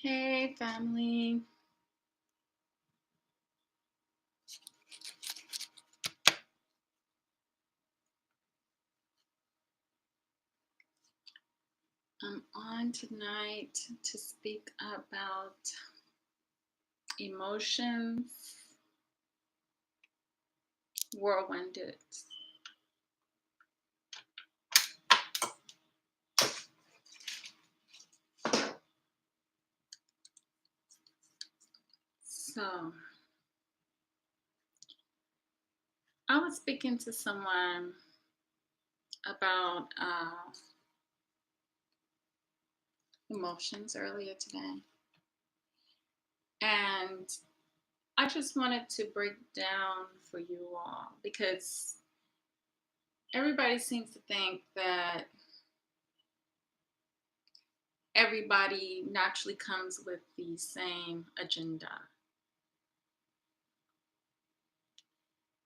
Hey, family. I'm on tonight to speak about emotions, whirlwinded. So, I was speaking to someone about emotions earlier today, and I just wanted to break down for you all because everybody seems to think that everybody naturally comes with the same agenda.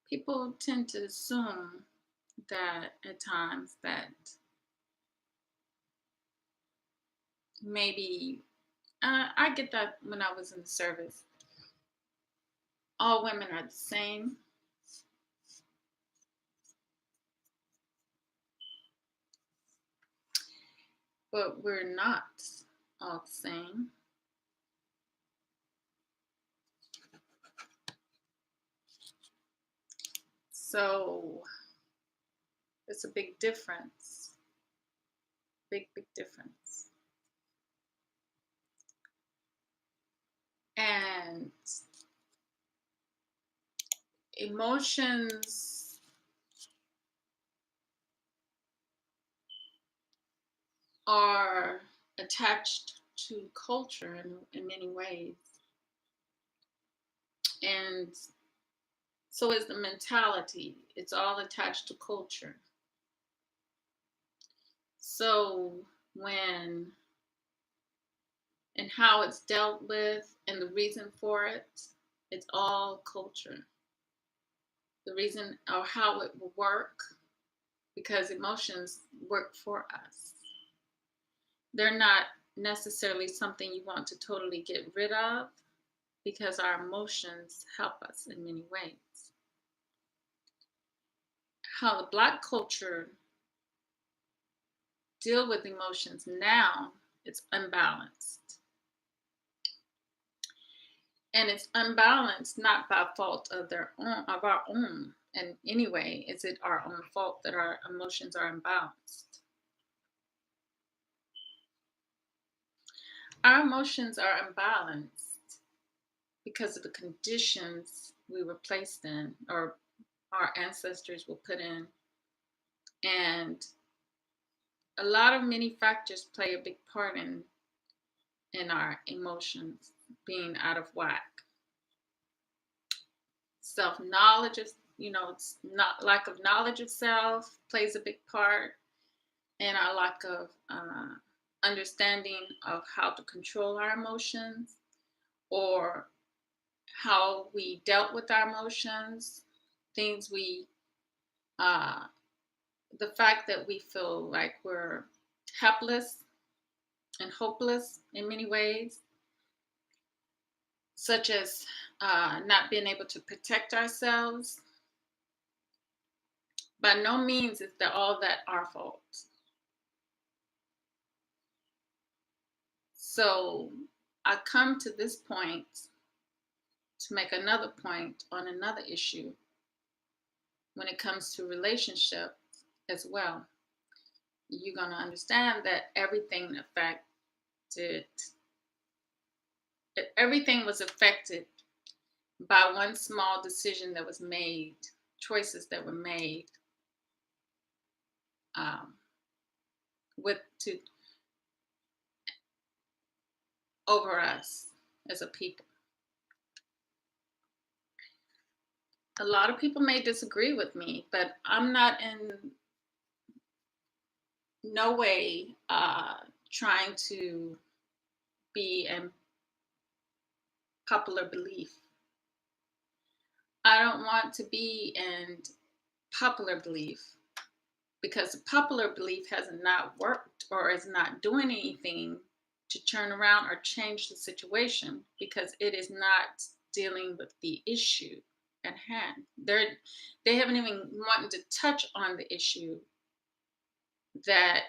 People tend to assume that at times that maybe I get that when I was in the service, all women are the same. But we're not all the same. So it's a big difference. Big difference. And emotions are attached to culture in many ways. And so is the mentality. It's all attached to culture. So when and how it's dealt with and the reason for it, it's all culture. The reason or how it will work, because emotions work for us. They're not necessarily something you want to totally get rid of, because our emotions help us in many ways. How the Black culture deal with emotions now, it's unbalanced. And it's unbalanced not by fault of our own. And anyway, is it our own fault that our emotions are imbalanced? Our emotions are imbalanced because of the conditions we were placed in, or our ancestors were put in. And a lot of many factors play a big part in our emotions being out of whack. Self-knowledge is, it's not lack of knowledge of self plays a big part, and our lack of understanding of how to control our emotions, or how we dealt with our emotions, things the fact that we feel like we're helpless and hopeless in many ways, such as not being able to protect ourselves. By no means is that all that our fault. So I come to this point to make another point on another issue when it comes to relationships as well. You're going to understand that everything was affected by one small decision that was made, choices that were made over us as a people. A lot of people may disagree with me, but I'm not in no way trying to be in popular belief. I don't want to be in popular belief because the popular belief has not worked or is not doing anything to turn around or change the situation because it is not dealing with the issue at hand. They haven't even wanted to touch on the issue that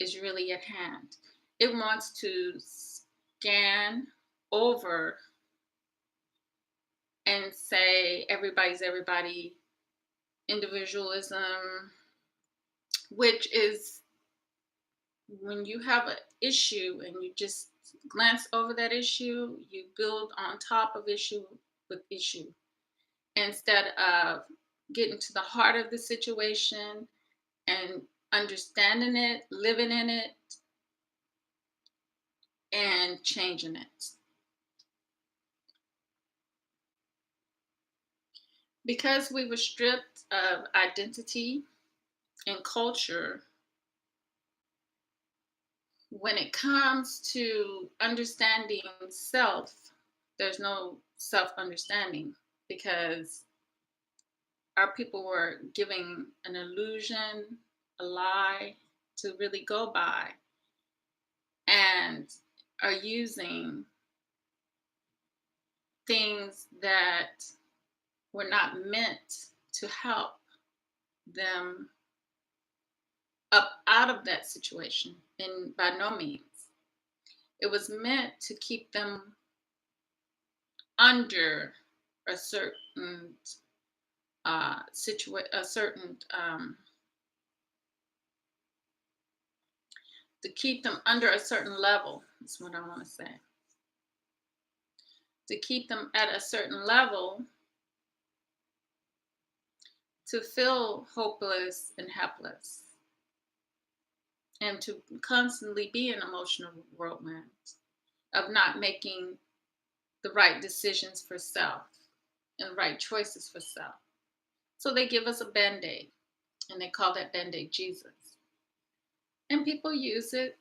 is really at hand. It wants to scan over and say everybody's everybody, individualism, which is when you have an issue and you just glance over that issue, you build on top of issue with issue instead of getting to the heart of the situation and understanding it, living in it, and changing it. Because we were stripped of identity and culture, when it comes to understanding self, there's no self understanding because our people were giving an illusion, a lie to really go by, and are using things that were not meant to help them up out of that situation. And by no means. It was meant to keep them under a certain a certain to keep them under a certain level. That's what I want to say. To keep them at a certain level, to feel hopeless and helpless, and to constantly be in emotional whirlwind of not making the right decisions for self and right choices for self. So they give us a band-aid, and they call that band-aid Jesus. And people use it,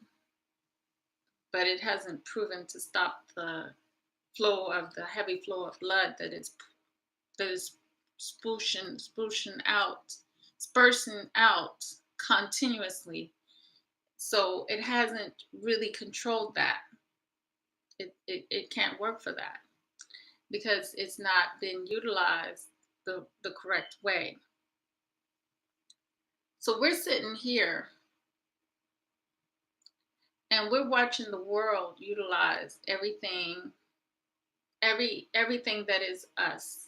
but it hasn't proven to stop the heavy flow of blood that is spursing out continuously. So it hasn't really controlled that. It can't work for that because it's not been utilized the correct way. So we're sitting here and we're watching the world utilize everything that is us.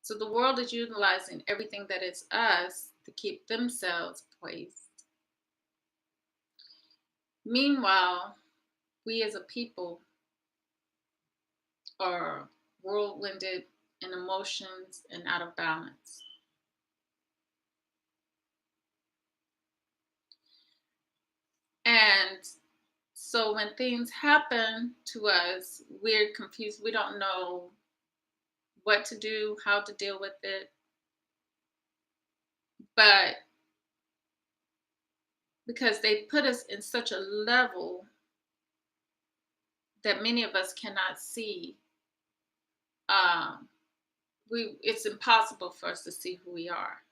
So the world is utilizing everything that is us to keep themselves poised. Meanwhile, we as a people are whirlwinded in emotions and out of balance. And so when things happen to us, we're confused. We don't know what to do, how to deal with it. But because they put us in such a level that many of us cannot see, it's impossible for us to see who we are.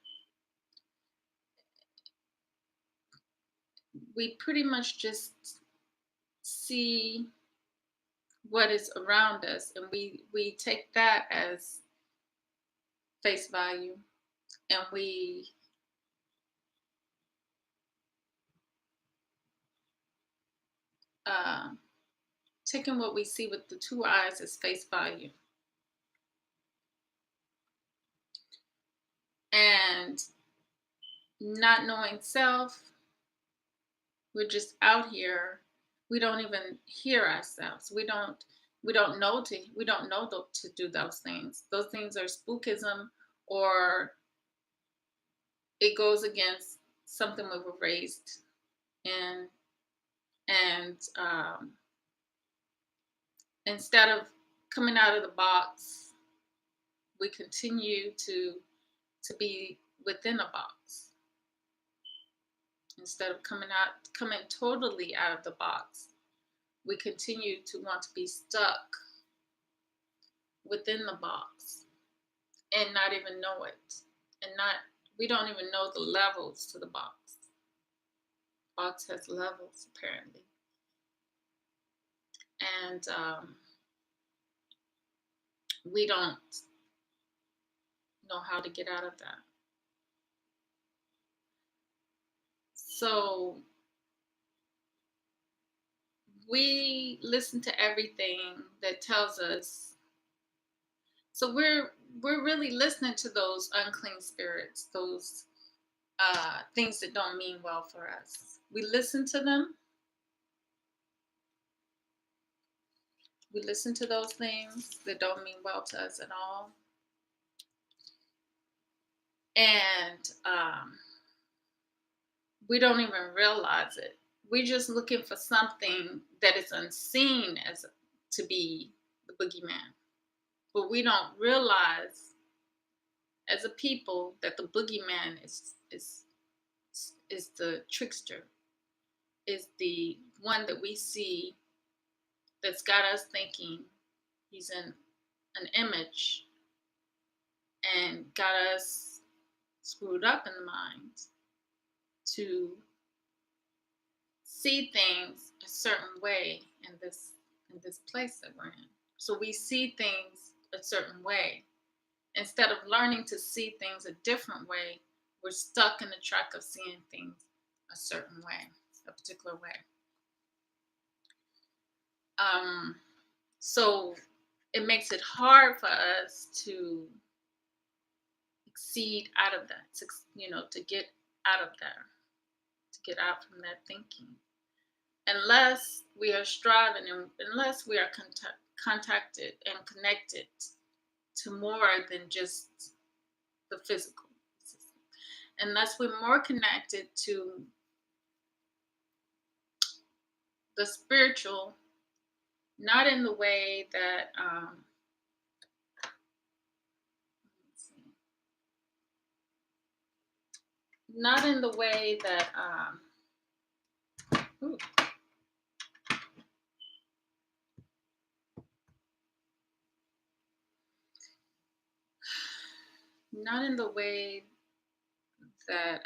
We pretty much just see what is around us, and we take that as face value, and we taking what we see with the two eyes as face value. And not knowing self, we're just out here. We don't even hear ourselves. We don't know to do those things. Those things are spookism, or it goes against something we were raised in. And instead of coming out of the box we continue to be within a box instead of coming totally out of the box. We continue to want to be stuck within the box and not even know it, and not we don't even know the levels to the box. Box has levels apparently, and we don't know how to get out of that. So we listen to everything that tells us. So we're really listening to those unclean spirits, those things that don't mean well for us. We listen to them. We listen to those things that don't mean well to us at all. And we don't even realize it. We're just looking for something that is unseen as to be the boogeyman. But we don't realize as a people that the boogeyman is the trickster, is the one that we see that's got us thinking he's in an image and got us screwed up in the mind to see things a certain way in this place that we're in. So we see things a certain way. Instead of learning to see things a different way, we're stuck in the track of seeing things a certain way, a particular way. So it makes it hard for us to exceed out of that, to get out of there, to get out from that thinking. Unless we are striving, and unless we are contacted and connected to more than just the physical. Unless we're more connected to the spiritual, not in the way that not in the way that not in the way that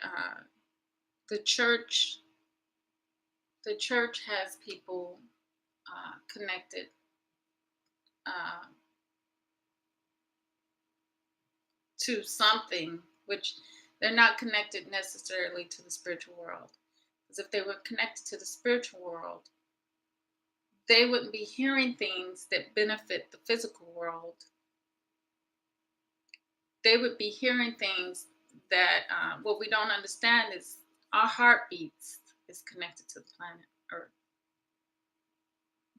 the church has people connected to something, which they're not connected necessarily to the spiritual world. Because if they were connected to the spiritual world, they wouldn't be hearing things that benefit the physical world. They would be hearing things that what we don't understand is our heartbeats is connected to the planet Earth.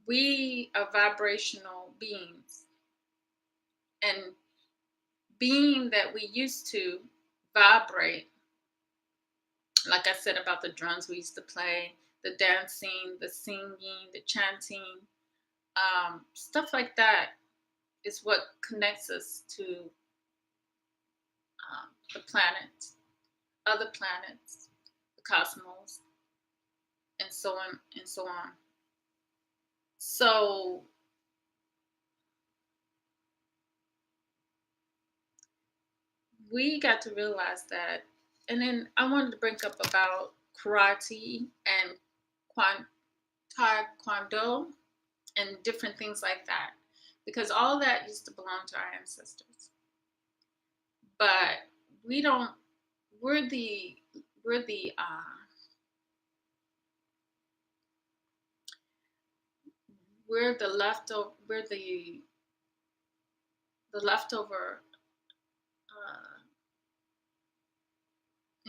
We are vibrational beings, and being that we used to vibrate, like I said about the drums we used to play, the dancing, the singing, the chanting, stuff like that is what connects us to the planet, other planets, the cosmos, and so on and so on. So we got to realize that. And then I wanted to bring up about karate and taekwondo and different things like that, because all that used to belong to our ancestors. But we don't. We're the leftover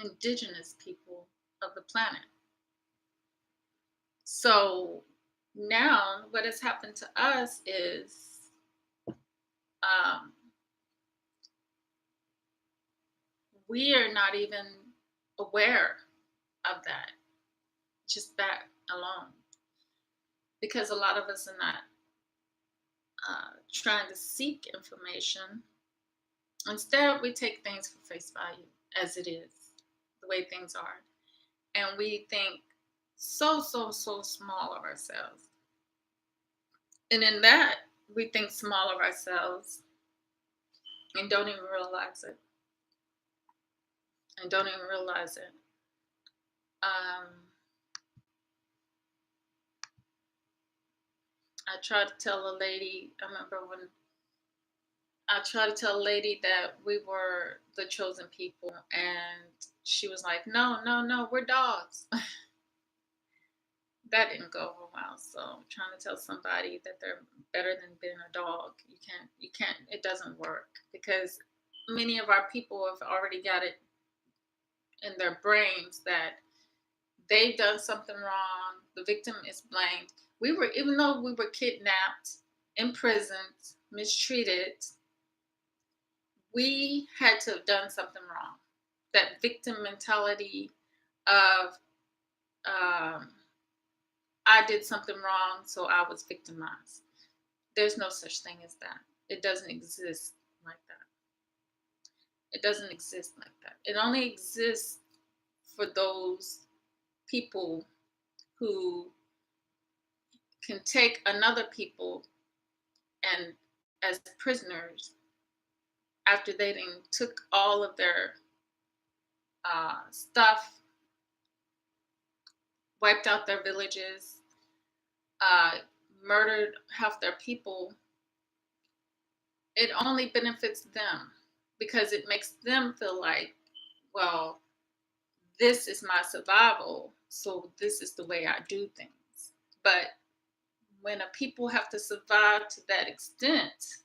indigenous people of the planet. So now what has happened to us is we are not even aware of that, just that alone, because a lot of us are not trying to seek information. Instead, we take things for face value as it is, the way things are. And we think so small of ourselves. And in that, we think small of ourselves and don't even realize it. And don't even realize it. I tried to tell a lady, I remember when I tried to tell a lady that we were the chosen people, and she was like, no, we're dogs. That didn't go over well. So trying to tell somebody that they're better than being a dog, you can't, it doesn't work, because many of our people have already got it in their brains that they've done something wrong. The victim is blamed. Even though we were kidnapped, imprisoned, mistreated, we had to have done something wrong. That victim mentality of, I did something wrong, so I was victimized. There's no such thing as that. It doesn't exist like that. It doesn't exist like that. It only exists for those people who can take another people and as prisoners after they took all of their stuff, wiped out their villages, murdered half their people. It only benefits them because it makes them feel like, well, this is my survival, so this is the way I do things. But when a people have to survive to that extent,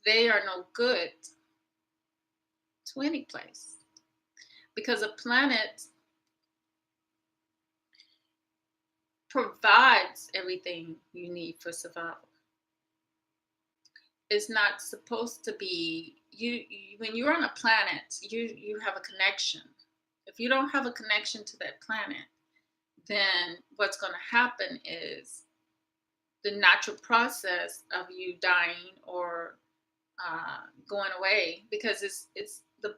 they are no good to any place, because a planet provides everything you need for survival. It's not supposed to be you when you're on a planet, you have a connection. If you don't have a connection to that planet, then what's going to happen is the natural process of you dying or going away, because it's the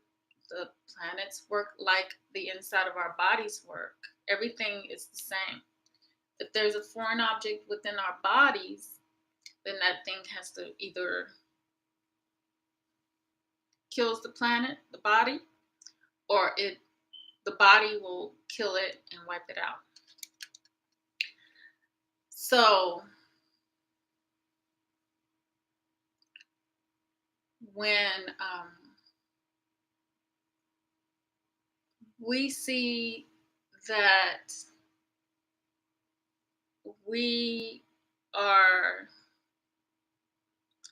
planets work like the inside of our bodies work. Everything is the same. If there's a foreign object within our bodies, then that thing has to either kills the planet, the body, or the body will kill it and wipe it out. So when we see that we are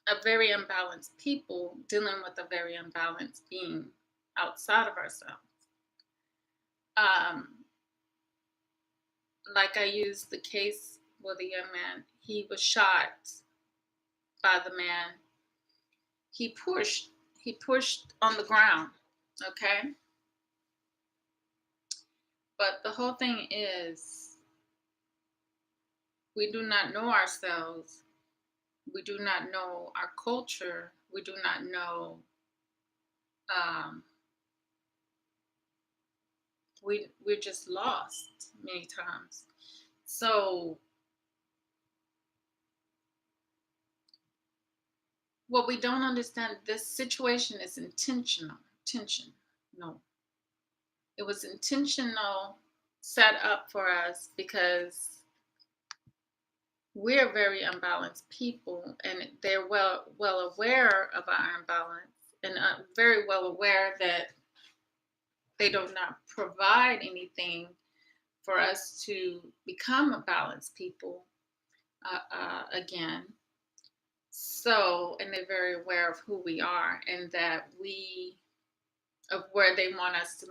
a very unbalanced people dealing with a very unbalanced being outside of ourselves. Like I used the case with the young man, he was shot by the man. He pushed on the ground, okay? But the whole thing is, we do not know ourselves. We do not know our culture. We do not know. We're just lost many times. So what we don't understand, this situation is intentional. No, it was intentional, set up for us, because we're very unbalanced people, and they're well aware of our imbalance, and very well aware that they do not provide anything for us to become a balanced people again. So, and they're very aware of who we are, and that of where they want us to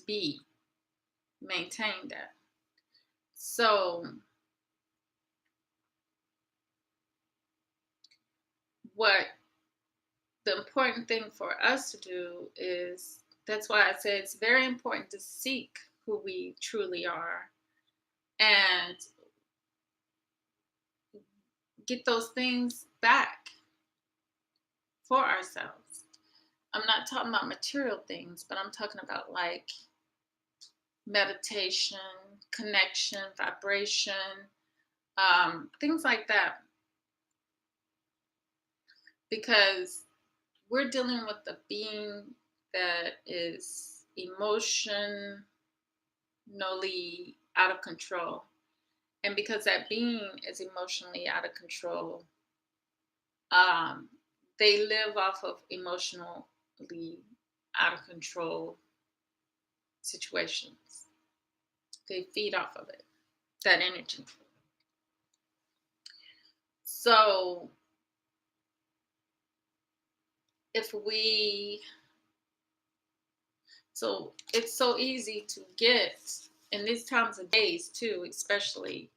be, maintain that. So what the important thing for us to do is, that's why I say it's very important to seek who we truly are and get those things back. for ourselves. I'm not talking about material things, but I'm talking about like meditation, connection, vibration, things like that. Because we're dealing with a being that is emotionally out of control. And because that being is emotionally out of control, um, they live off of emotionally out of control situations. They feed off of it, that energy. So if we, so it's so easy to get in these times of days too, especially,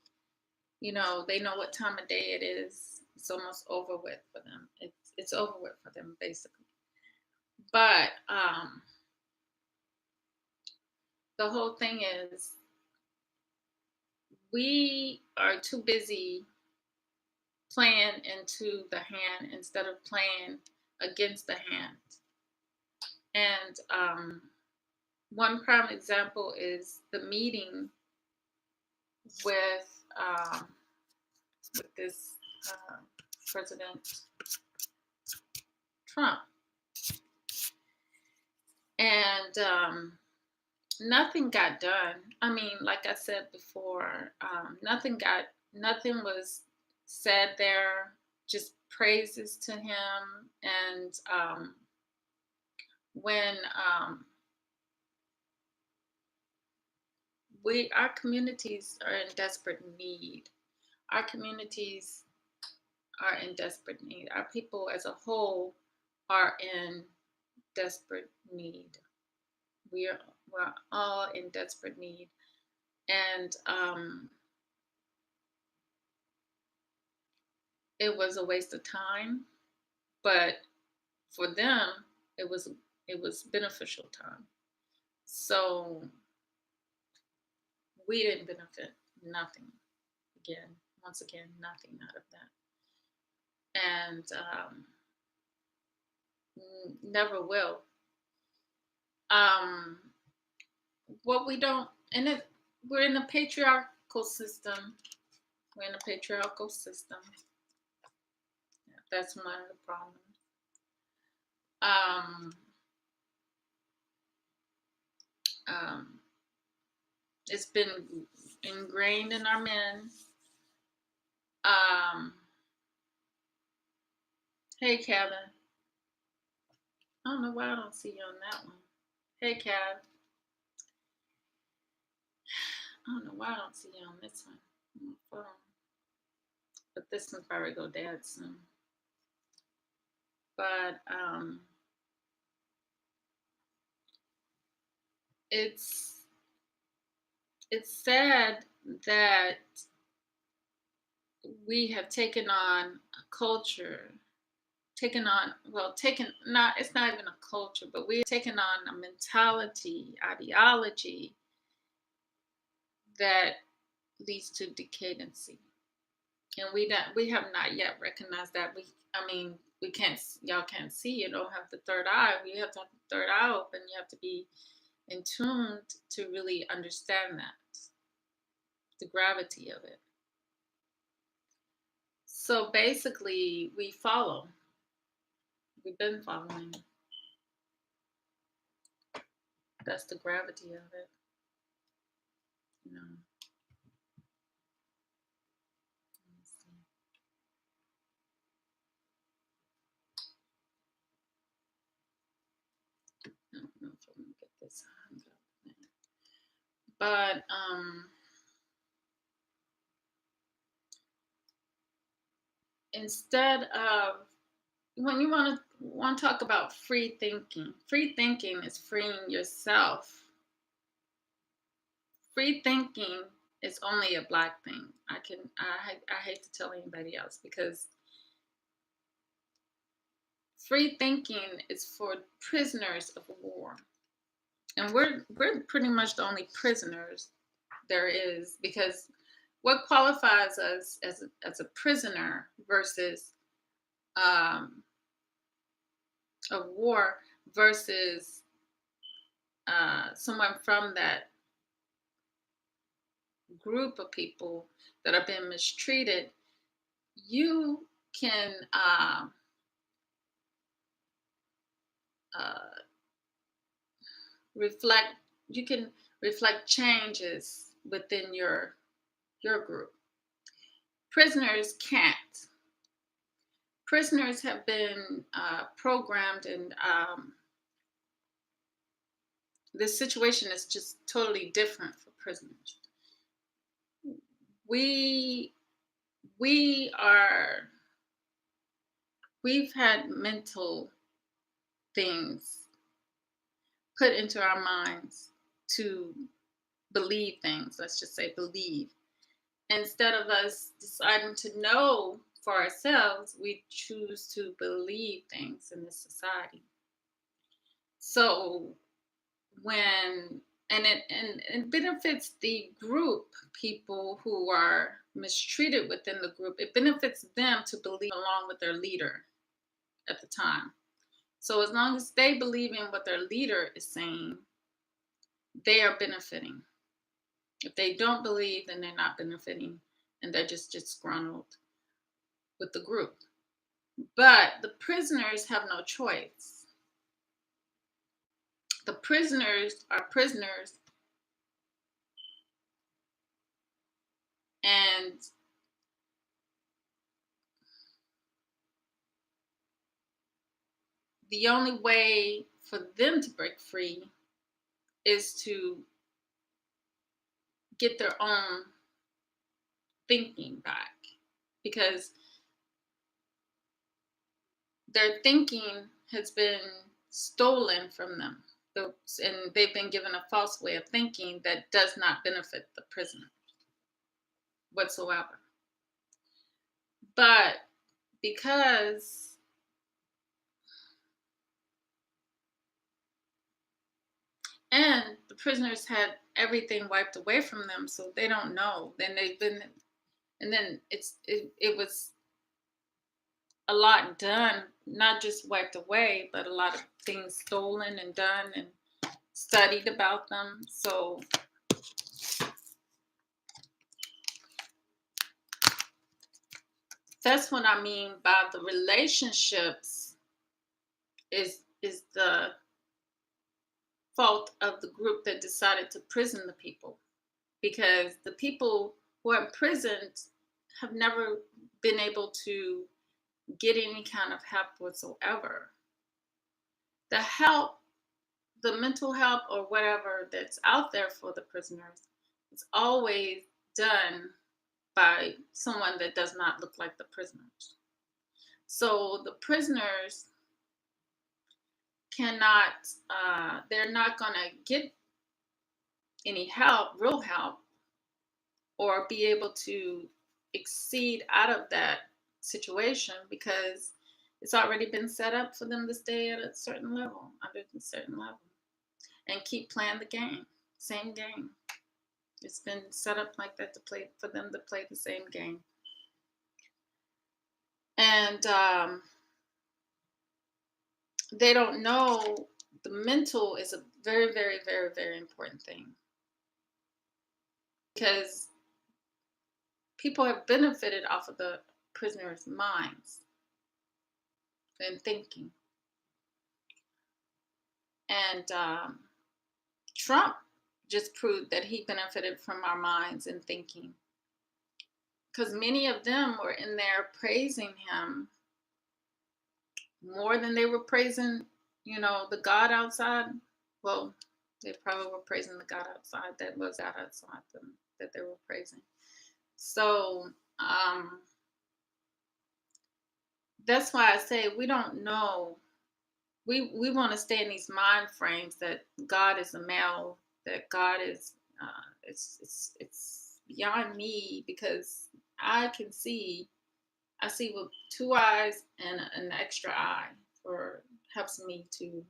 they know what time of day it is. It's almost over with for them. It's over with for them basically. But the whole thing is we are too busy playing into the hand instead of playing against the hand. And one prime example is the meeting with this President Trump, and nothing got done. I mean, like I said before, nothing was said there. Just praises to him, and when our communities are in desperate need. Our communities are in desperate need. Our people as a whole are in desperate need. We're all in desperate need. And it was a waste of time, but for them, it was beneficial time. So we didn't benefit nothing. Once again, nothing out of that. And never will. What we don't, and we're in a patriarchal system. We're in a patriarchal system. That's one of the problems. It's been ingrained in our men. Hey, Kevin. I don't know why I don't see you on that one. Hey, Kev. I don't know why I don't see you on this one. On my phone. But this one's probably go dead soon. But it's sad that we have taken on a culture, it's not even a culture, but we've taken on a mentality, ideology that leads to decadency. And we have not yet recognized that. We can't, y'all can't see, you don't have the third eye. We have to have the third eye open. You have to be in tune to really understand that, the gravity of it. So basically, we follow. We've been following. That's the gravity of it. I don't know if I'm gonna get this hung up. But instead of, when you want to talk about free thinking is freeing yourself. Free thinking is only a Black thing. I hate to tell anybody else, because free thinking is for prisoners of war, and we're pretty much the only prisoners there is, because what qualifies us as a prisoner versus of war versus someone from that group of people that are being mistreated, you can uh, reflect. You can reflect changes within your group. Prisoners can't. Prisoners have been programmed, and this situation is just totally different for prisoners. We we are we've had mental things put into our minds to believe things. Let's just say believe. Instead of us deciding to know for ourselves, we choose to believe things in this society. So when and it benefits the group, people who are mistreated within the group, it benefits them to believe along with their leader at the time. So as long as they believe in what their leader is saying, they are benefiting. If they don't believe, then they're not benefiting, and they're just disgruntled with the group. But the prisoners have no choice. The prisoners are prisoners, and the only way for them to break free is to get their own thinking back, because their thinking has been stolen from them. And they've been given a false way of thinking that does not benefit the prisoner whatsoever. But because and the prisoners had everything wiped away from them, so they don't know. Then they've been, and then it was a lot done, not just wiped away, but a lot of things stolen and done and studied about them. So that's what I mean by the relationships is the fault of the group that decided to prison the people, because the people who are imprisoned have never been able to get any kind of help whatsoever. The help, the mental help or whatever that's out there for the prisoners, is always done by someone that does not look like the prisoners. So the prisoners cannot, they're not going to get any help, real help, or be able to exceed out of that situation, because it's already been set up for them to stay at a certain level, under a certain level, and keep playing the game, same game. It's been set up like that to play, for them to play the same game. And they don't know the mental is a very, very, very, very important thing, because people have benefited off of the prisoners' minds and thinking. And Trump just proved that he benefited from our minds and thinking, because many of them were in there praising him more than they were praising, the God outside. Well, they probably were praising the God outside that was God outside them that they were praising. So that's why I say we don't know. We want to stay in these mind frames that God is a male, that God is it's beyond me, because I can see. I see with two eyes and an extra eye for helps me to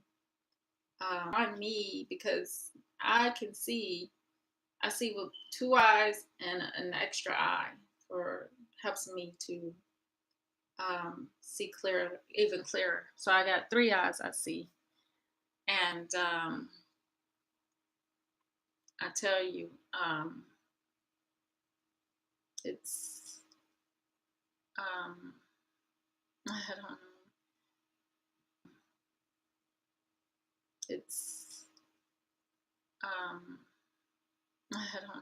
on me, because I can see. I see with two eyes and an extra eye for helps me to see clear, even clearer. So I got three eyes I see. And I tell you, it's, um, I don't know, it's, um, I don't know.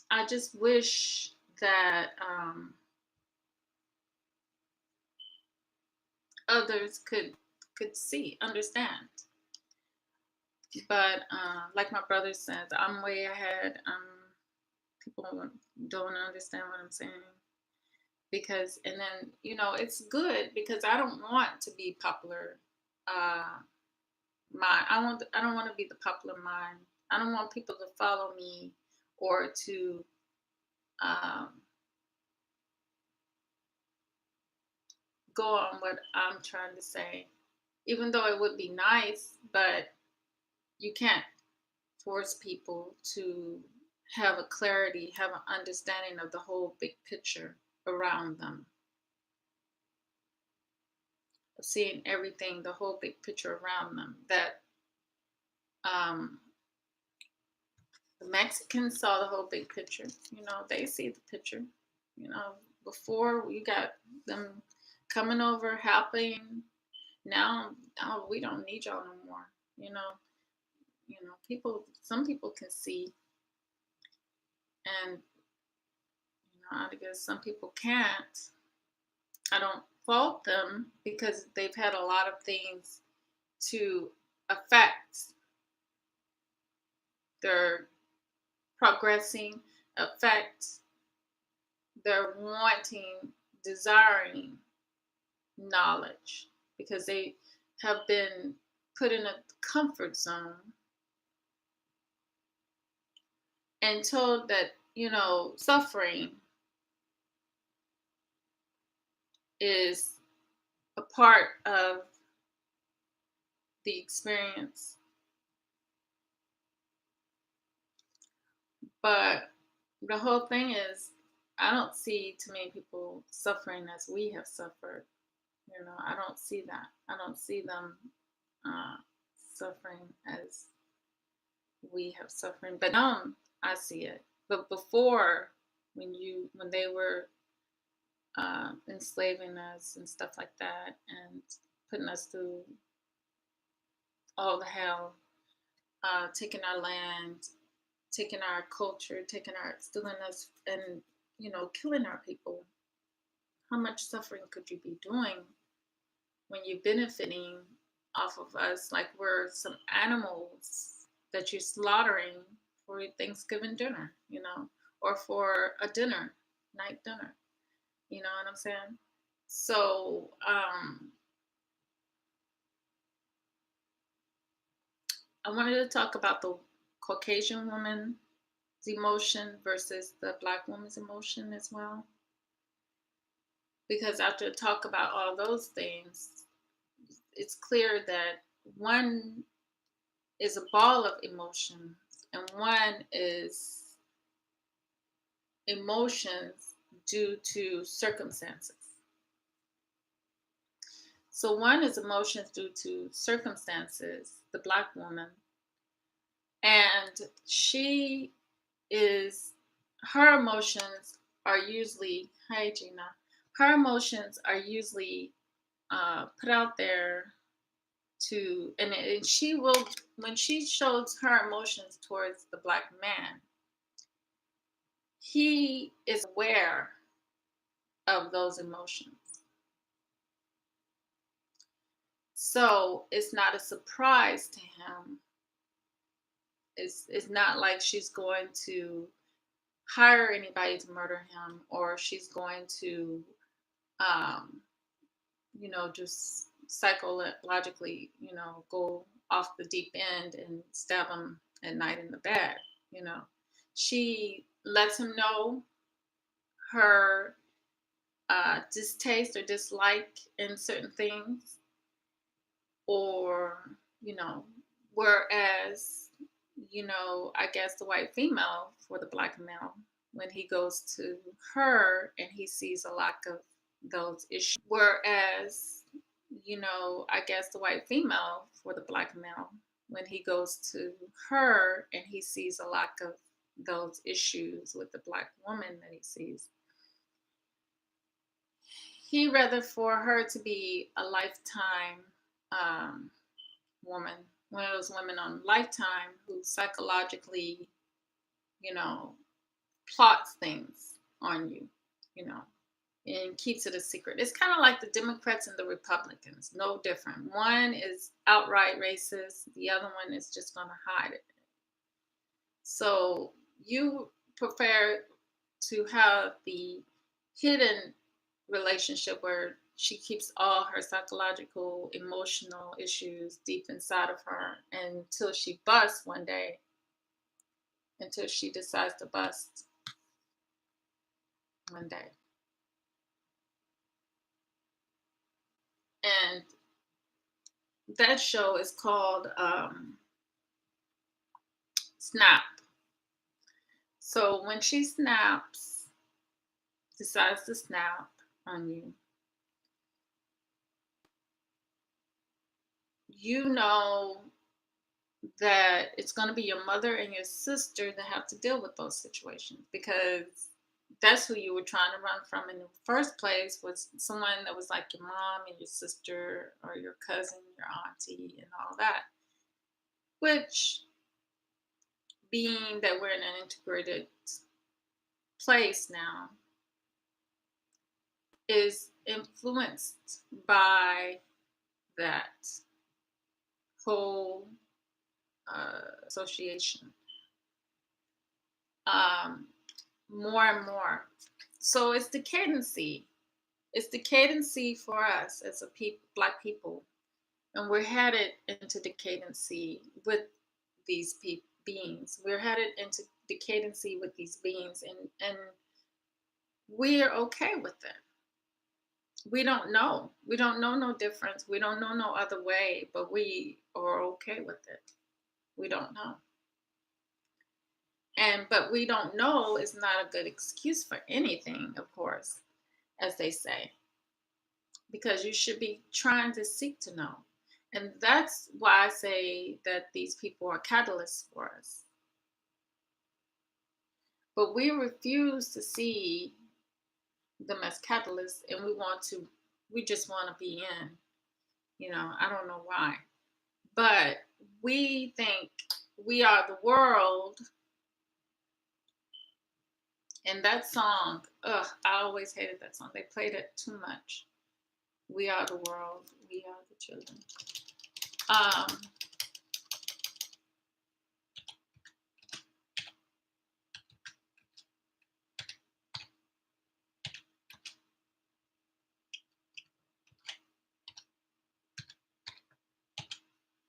I just wish that others could see, understand. But like my brother says, I'm way ahead. People don't understand what I'm saying because, and then it's good because I don't want to be popular. Uh, I don't want to be the popular mind. I don't want people to follow me or to um, go on what I'm trying to say. Even though it would be nice, but you can't force people to have a clarity, have an understanding of the whole big picture around them, seeing everything, the whole big picture around them. That um, the Mexicans saw the whole big picture. They see the picture. Before we got them coming over, helping. Now, oh, we don't need y'all no more. People. Some people can see, and I guess some people can't. I don't fault them because they've had a lot of things to affect their progressing, affect their wanting, desiring knowledge because they have been put in a comfort zone and told that, suffering is a part of the experience. But the whole thing is, I don't see too many people suffering as we have suffered. I don't see that. I don't see them uh, suffering as we have suffering. But now I see it. But before, when they were enslaving us and stuff like that, and putting us through all the hell, taking our land, taking our culture, stealing us, and killing our people. How much suffering could you be doing when you're benefiting off of us like we're some animals that you're slaughtering for your Thanksgiving dinner, or for a dinner, night dinner. You know what I'm saying? So I wanted to talk about the Caucasian woman's emotion versus the Black woman's emotion as well. Because after talk about all those things, it's clear that one is a ball of emotions and one is emotions due to circumstances. So one is emotions due to circumstances, the Black woman, and her emotions are usually, hi Gina, her emotions are usually put out there and she will, when she shows her emotions towards the Black man, he is aware of those emotions. So it's not a surprise to him. It's not like she's going to hire anybody to murder him, or she's going to, um, just psychologically, go off the deep end and stab him at night in the bed. She lets him know her distaste or dislike in certain things, or whereas I guess the white female for the Black male, when he goes to her and he sees a lack of those issues. Whereas, I guess the white female for the black male, when he goes to her and he sees a lack of those issues with the black woman that he sees, he rather for her to be a lifetime um, woman, one of those women on Lifetime who psychologically, you know, plots things on you, you know, and keeps it a secret. It's kind of like the Democrats and the Republicans, no different. One is outright racist, the other one is just going to hide it. So you prefer to have the hidden relationship where she keeps all her psychological, emotional issues deep inside of her until she busts one day, until she decides to bust one day. And that show is called Snap. So when she snaps, decides to snap on you, you know that it's going to be your mother and your sister that have to deal with those situations, because that's who you were trying to run from in the first place, was someone that was like your mom and your sister or your cousin, your auntie, and all that. Which, being that we're in an integrated place now, is influenced by that whole association more and more. So it's decadency. It's decadency for us as black people, and we're headed into decadency with these beings. We're headed into decadency with these beings, and we're okay with it. We don't know. We don't know no difference. We don't know no other way, but we are okay with it. We don't know. But we don't know is not a good excuse for anything, of course, as they say, because you should be trying to seek to know. And that's why I say that these people are catalysts for us. But we refuse to see them as catalysts, and we just want to be in. I don't know why. But we think we are the world. And that song, I always hated that song. They played it too much. We are the world. We are the children.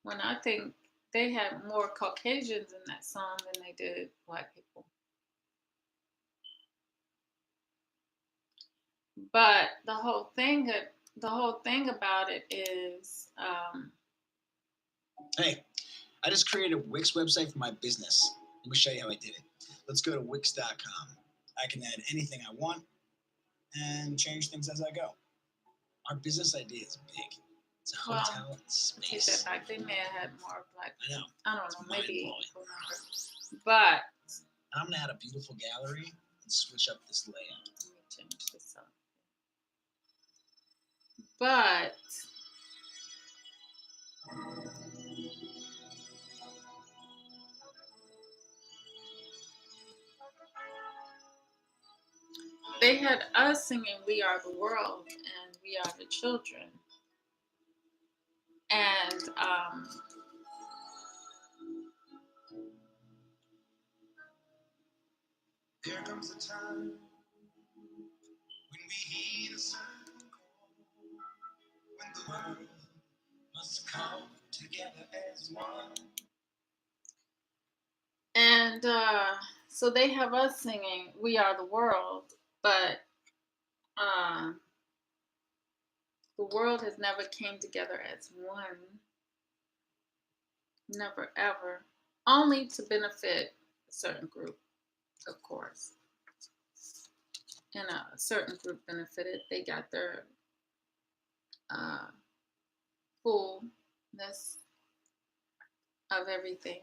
When I think they had more Caucasians in that song than they did black people. But the whole thing about it is, hey, I just created a Wix website for my business. Let me show you how I did it. Let's go to Wix.com. I can add anything I want and change things as I go. Our business idea is big. It's a hotel space. Take that back. They may have had more black. I know. I don't know. Maybe. But I'm gonna add a beautiful gallery and switch up this layout. Let me change this up. But they had us singing "We Are the World" and "We Are the Children," and there comes a time when we heed a certain call, when the world must come together as one. And so they have us singing "We Are the World," but the world has never came together as one. Never ever. Only to benefit a certain group, of course. and a certain group benefited. They got their uh, fullness of everything.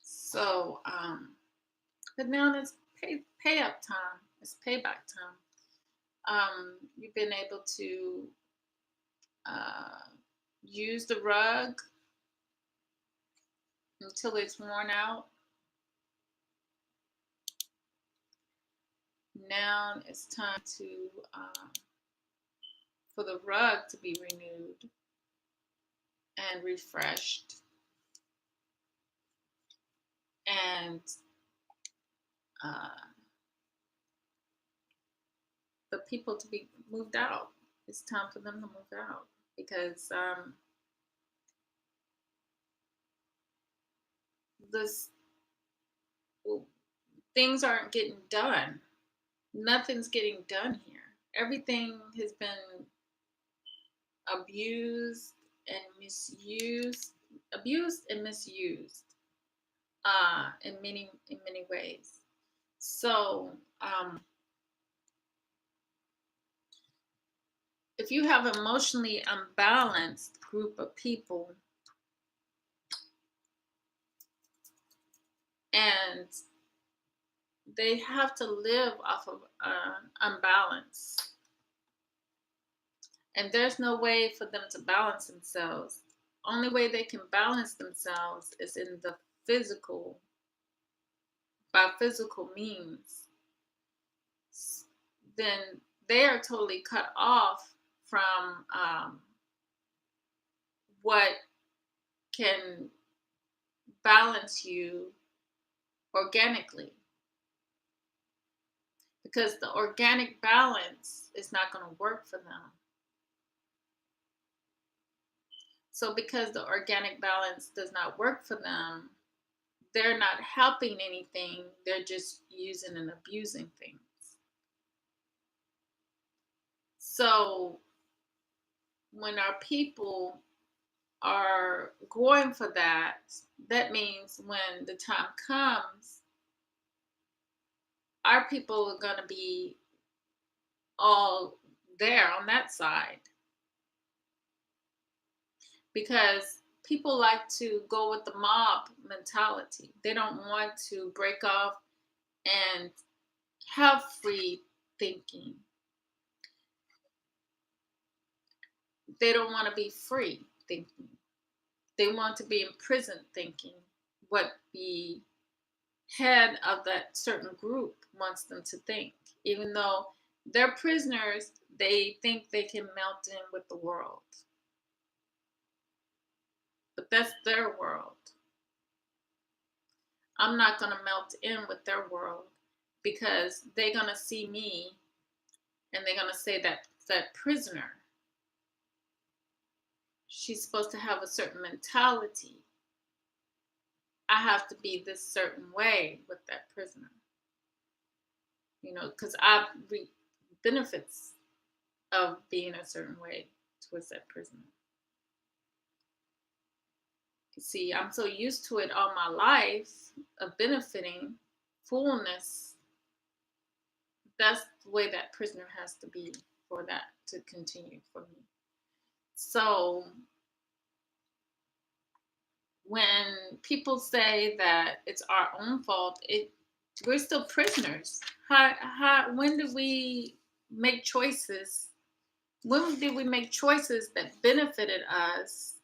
So, but now it's pay up time. It's payback time. You've been able to uh, use the rug until it's worn out. Now it's time to for the rug to be renewed and refreshed, and the people to be moved out. It's time for them to move out because this things aren't getting done. Nothing's getting done here. Everything has been abused and misused, in many ways. So if you have an emotionally unbalanced group of people and they have to live off of unbalance, and there's no way for them to balance themselves. Only way they can balance themselves is in the physical, by physical means. Then they are totally cut off from what can balance you organically, because the organic balance is not going to work for them. So because the organic balance does not work for them, they're not helping anything. They're just using and abusing things. So when our people are going for that, that means when the time comes, our people are going to be all there on that side, because people like to go with the mob mentality. They don't want to break off and have free thinking. They don't want to be free thinking. They want to be imprisoned thinking what the head of that certain group wants them to think. Even though they're prisoners, they think they can melt in with the world. But that's their world. I'm not going to melt in with their world, because they're going to see me and they're going to say that prisoner, she's supposed to have a certain mentality. I have to be this certain way with that prisoner. Because I reap benefits of being a certain way towards that prisoner. You see, I'm so used to it all my life of benefiting, fullness. That's the way that prisoner has to be for that to continue for me. So when people say that it's our own fault, we're still prisoners. When did we make choices? When did we make choices that benefited us,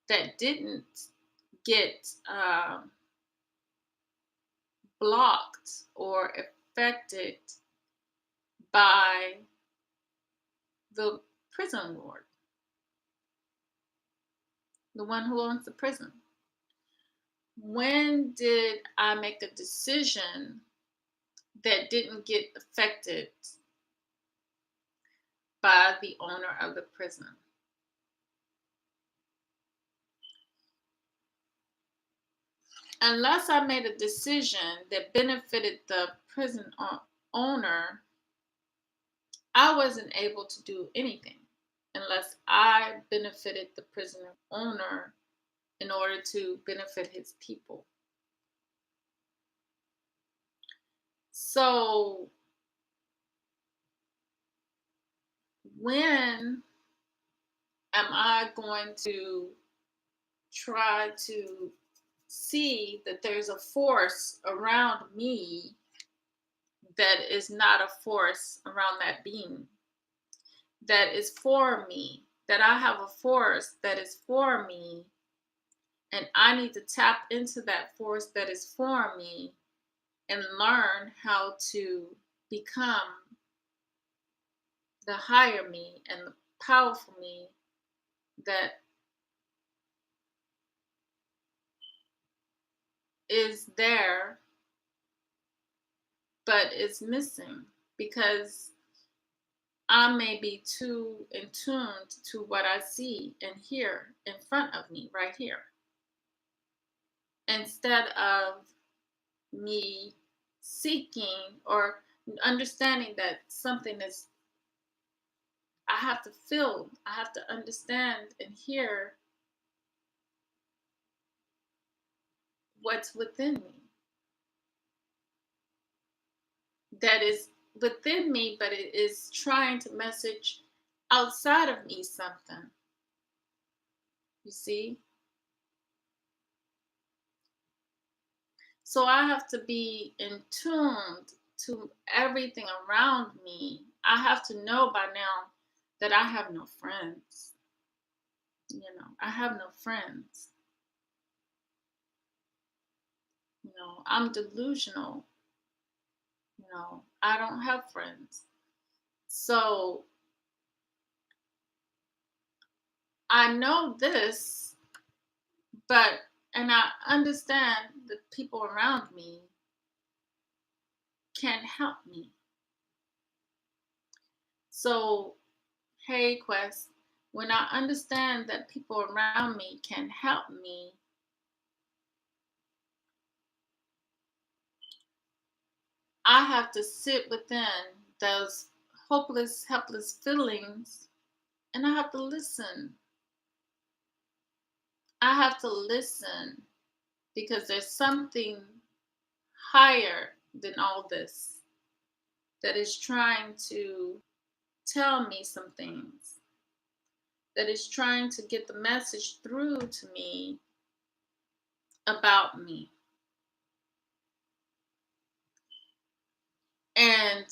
that didn't get blocked or affected by the prison lord, the one who owns the prison? When did I make a decision that didn't get affected by the owner of the prison? Unless I made a decision that benefited the prison owner, I wasn't able to do anything unless I benefited the prison owner in order to benefit his people. So when am I going to try to see that there's a force around me that is not a force around that being, that is for me, that I have a force that is for me, and I need to tap into that force that is for me and learn how to become the higher me and the powerful me that is there but is missing because I may be too in tuned to what I see and hear in front of me right here instead of me seeking or understanding that something is, I have to feel, I have to understand and hear what's within me that is within me, but it is trying to message outside of me something. You see? So I have to be in tuned to everything around me. I have to know by now that I have no friends. I have no friends. I'm delusional. I don't have friends. So I know this, and I understand the people around me can't help me. So, hey, Quest, when I understand that people around me can help me, I have to sit within those hopeless, helpless feelings and I have to listen. I have to listen because there's something higher than all this that is trying to tell me some things, that is trying to get the message through to me about me. And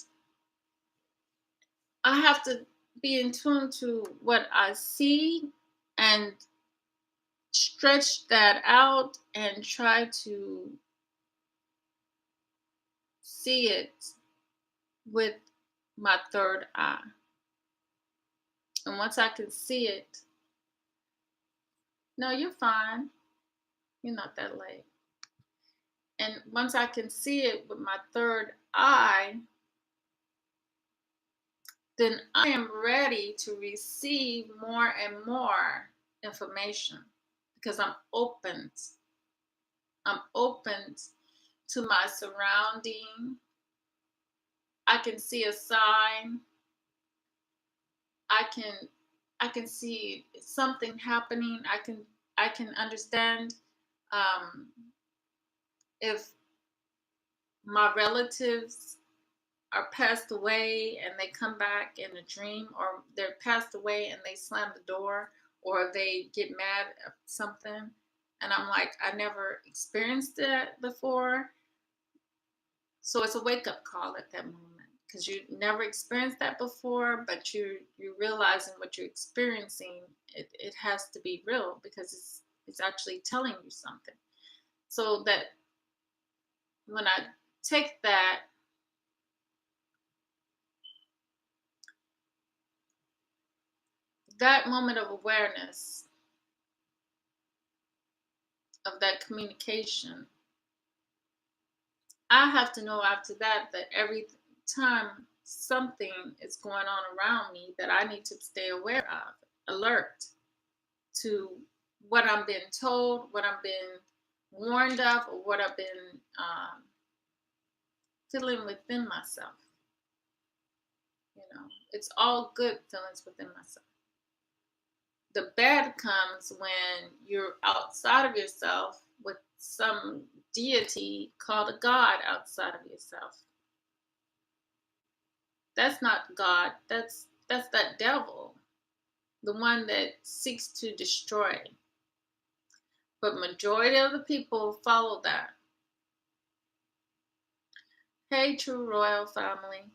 I have to be in tune to what I see and stretch that out and try to see it with my third eye. And once I can see it, no, you're fine. You're not that late. And once I can see it with my third eye, then I am ready to receive more and more information because I'm open. I'm open to my surrounding. I can see a sign. I can I can see something happening. I can understand um, if my relatives are passed away and they come back in a dream, or they're passed away and they slam the door, or they get mad at something, and I'm like, I never experienced that before. So it's a wake up call at that moment because you never experienced that before, but you're realizing what you're experiencing. It has to be real because it's actually telling you something. So that when I take that moment of awareness of that communication, I have to know after that every time something is going on around me that I need to stay aware of, alert to what I'm being told, what I'm being warned of, or what I've been feeling within myself. It's all good feelings within myself. The bad comes when you're outside of yourself with some deity called a God outside of yourself. That's not God. That's that devil, the one that seeks to destroy. But majority of the people follow that. Hey, True Royal family.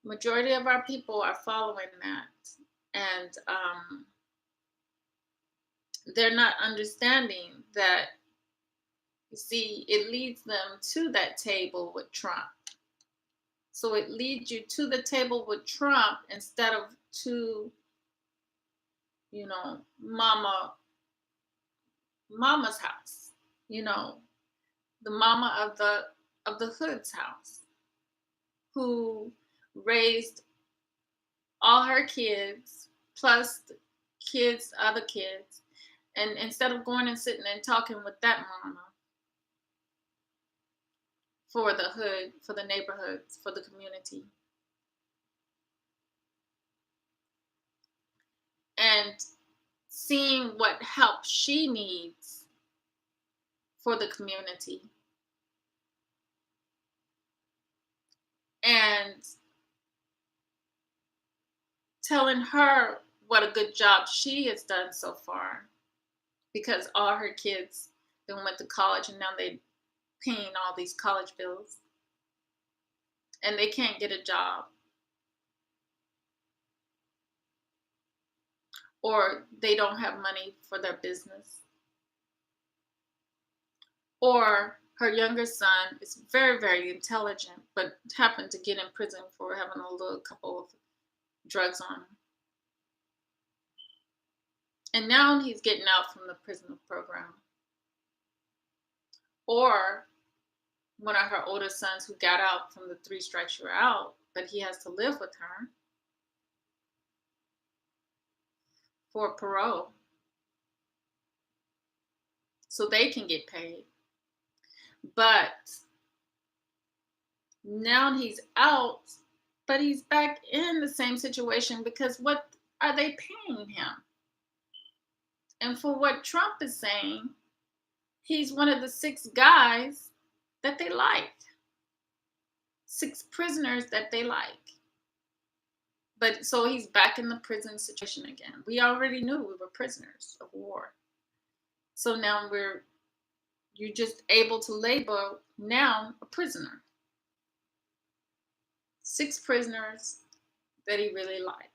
Majority of our people are following that. And they're not understanding that, you see, it leads them to that table with Trump. So it leads you to the table with Trump instead of to, mama's house, the mama of the hood's house, who raised all her kids plus the other kids, and instead of going and sitting and talking with that mama for the hood, for the neighborhoods, for the community, and seeing what help she needs for the community, and telling her what a good job she has done so far, because all her kids then went to college and now they paying all these college bills and they can't get a job, or they don't have money for their business, or her younger son is very, very intelligent but happened to get in prison for having a little couple of drugs on him, and now he's getting out from the prison program. Or one of her older sons who got out from the 3 strikes you're out, but he has to live with her for parole so they can get paid. But now he's out, but he's back in the same situation because what are they paying him? And for what Trump is saying, he's one of the 6 guys that they like, 6 prisoners that they like. But so he's back in the prison situation again. We already knew we were prisoners of war. So now you're just able to label now a prisoner. 6 prisoners that he really likes.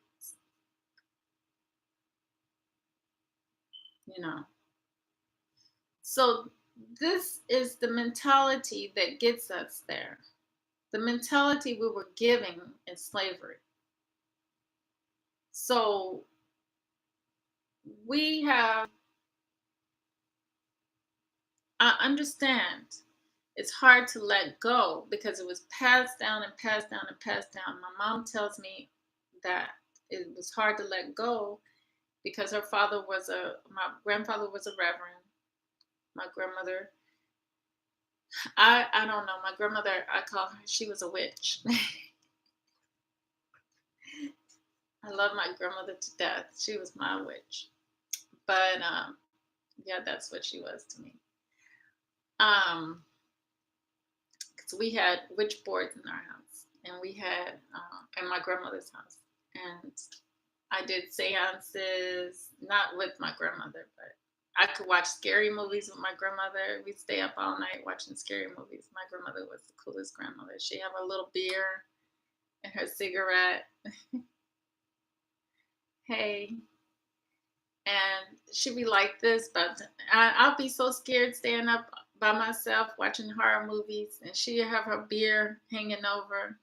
So this is the mentality that gets us there. The mentality we were giving in slavery. So I understand it's hard to let go because it was passed down and passed down and passed down. My mom tells me that it was hard to let go because my grandfather was a reverend. My grandmother, I don't know. My grandmother, I call her, she was a witch. I love my grandmother to death. She was my witch. But yeah, that's what she was to me. Because we had witch boards in our house, and we had in my grandmother's house, and I did seances, not with my grandmother, but I could watch scary movies with my grandmother. We'd stay up all night watching scary movies. My grandmother was the coolest grandmother. She'd have a little beer and her cigarette. Hey. And she'd be like this, but I'll be so scared staying up by myself watching horror movies, and she'd have her beer hanging over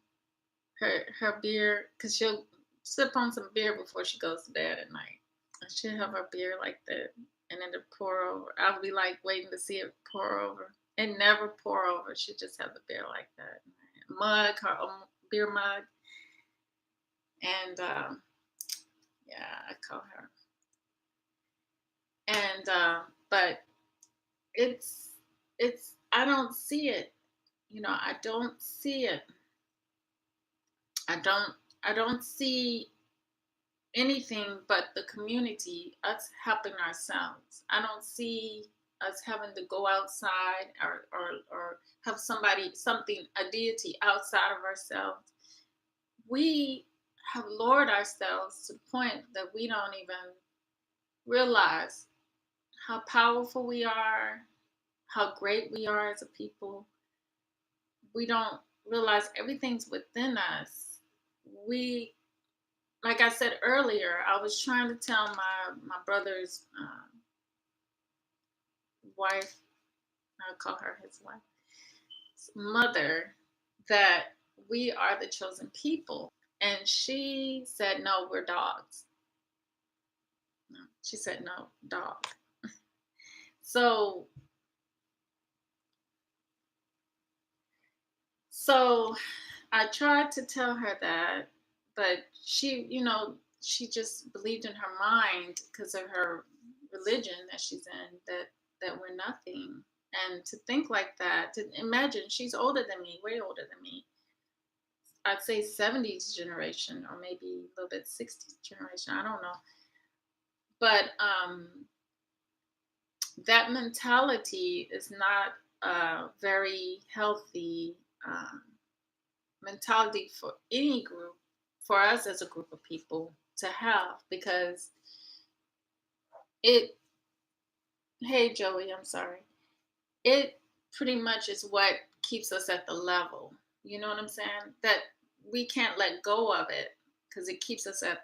her beer, because she'll sip on some beer before she goes to bed at night. And she'll have her beer like that, and then it pour over. I'll be like waiting to see it pour over. It never pour over. She just have the beer like that. Mug, her own beer mug. And yeah, I call her. And but it's I don't see it. I don't see it. I don't see anything but the community, us helping ourselves. I don't see us having to go outside or have something, a deity outside of ourselves we have lowered ourselves to the point that we don't even realize how powerful we are, how great we are as a people. We don't realize everything's within us. We, like I said earlier, I was trying to tell my brother's wife, I'll call her his wife, mother, that we are the chosen people. And she said, no, we're dogs. No, she said, no, dog. So, so I tried to tell her that, but she, she just believed in her mind because of her religion that she's in, that we're nothing. And to think like that, to imagine she's older than me, way older than me. I'd say 70s generation or maybe a little bit 60s generation. I don't know. But that mentality is not a very healthy mentality for any group, for us as a group of people to have, because it, hey Joey, I'm sorry, it pretty much is what keeps us at the level. You know what I'm saying? That we can't let go of it because it keeps us at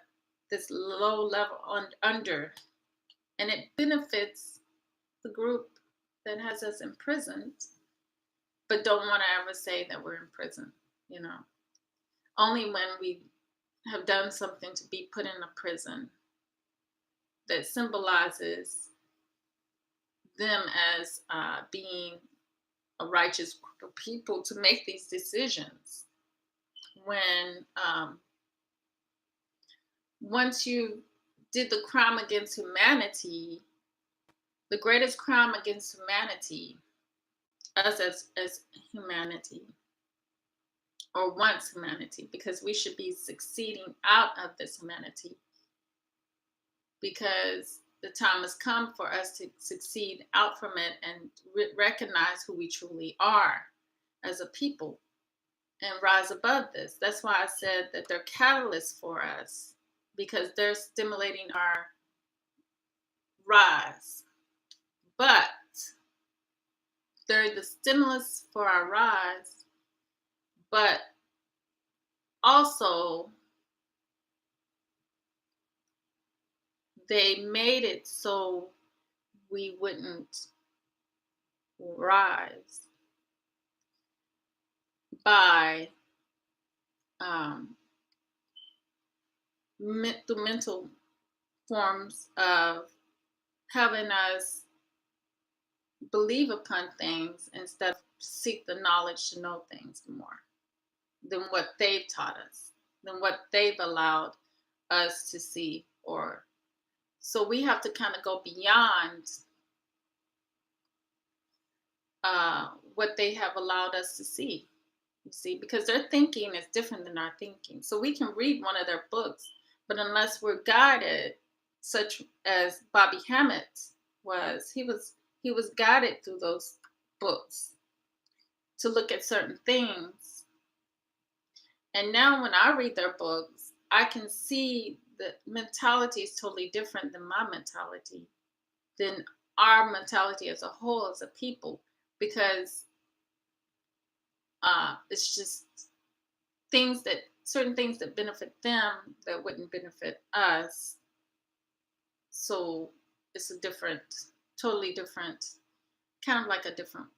this low level under, and it benefits the group that has us imprisoned, but don't want to ever say that we're in prison. You know, only when we have done something to be put in a prison that symbolizes them as being a righteous group of people to make these decisions. When once you did the crime against humanity, the greatest crime against humanity, us as humanity, or once humanity, because we should be succeeding out of this humanity, because the time has come for us to succeed out from it and recognize who we truly are as a people and rise above this. That's why I said that they're catalysts for us, because they're stimulating our rise. But they're the stimulus for our rise, but also they made it so we wouldn't rise by through mental forms of having us believe upon things instead of seek the knowledge to know things more than what they've taught us, than what they've allowed us to see. Or so we have to kind of go beyond what they have allowed us to see. You see, because their thinking is different than our thinking. So we can read one of their books, but unless we're guided, such as Bobby Hammett was, he was guided through those books to look at certain things. And now when I read their books, I can see the mentality is totally different than my mentality, than our mentality as a whole, as a people, because it's just certain things that benefit them that wouldn't benefit us. So it's a different, totally different, kind of like a different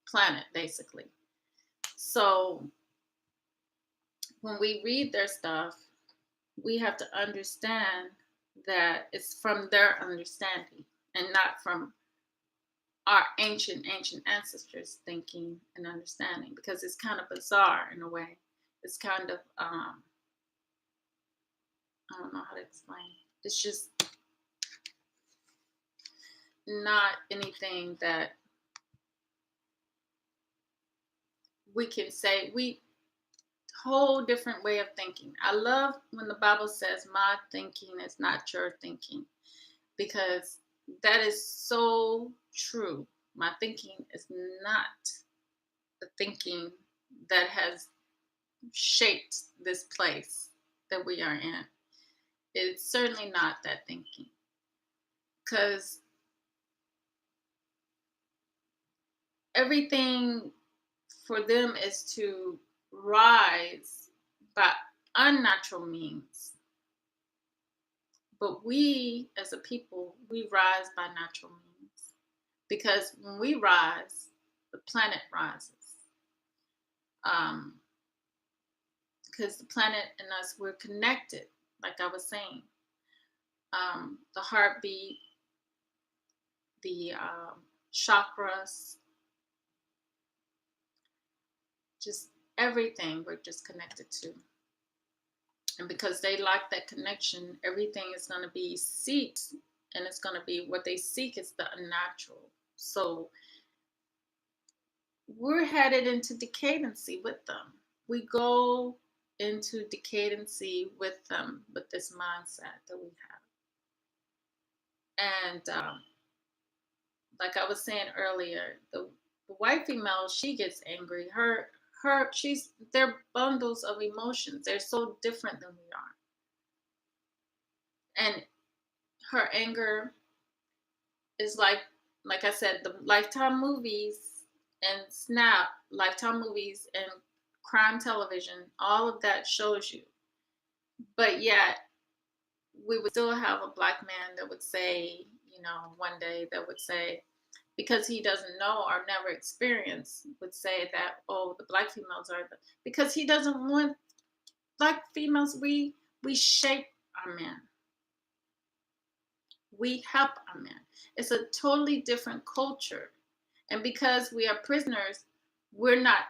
planet, basically. So when we read their stuff, we have to understand that it's from their understanding and not from our ancient ancestors thinking and understanding, because it's kind of bizarre in a way. It's kind of I don't know how to explain. It's just not anything that we can say. We whole different way of thinking. I love when the Bible says my thinking is not your thinking, because that is so true. My thinking is not the thinking that has shaped this place that we are in. It's certainly not that thinking, because everything for them is to rise by unnatural means. But we, as a people, we rise by natural means. Because when we rise, the planet rises. Because the planet and us, we're connected, like I was saying. The heartbeat, the chakras, just everything we're just connected to. And because they lack that connection, everything is going to be seeked, and it's going to be what they seek is the unnatural. So we're headed into decadency with them. We go into decadency with them with this mindset that we have. And like I was saying earlier, the white female, she gets angry. They're bundles of emotions. They're so different than we are. And her anger is like I said, the Lifetime movies and Snap, Lifetime movies and crime television, all of that shows you. But yet, we would still have a black man that would say, one day that would say, because he doesn't know or never experienced, would say that, oh, the black females are because he doesn't want black females. We shape our men. We help our men. It's a totally different culture. And because we are prisoners, we're not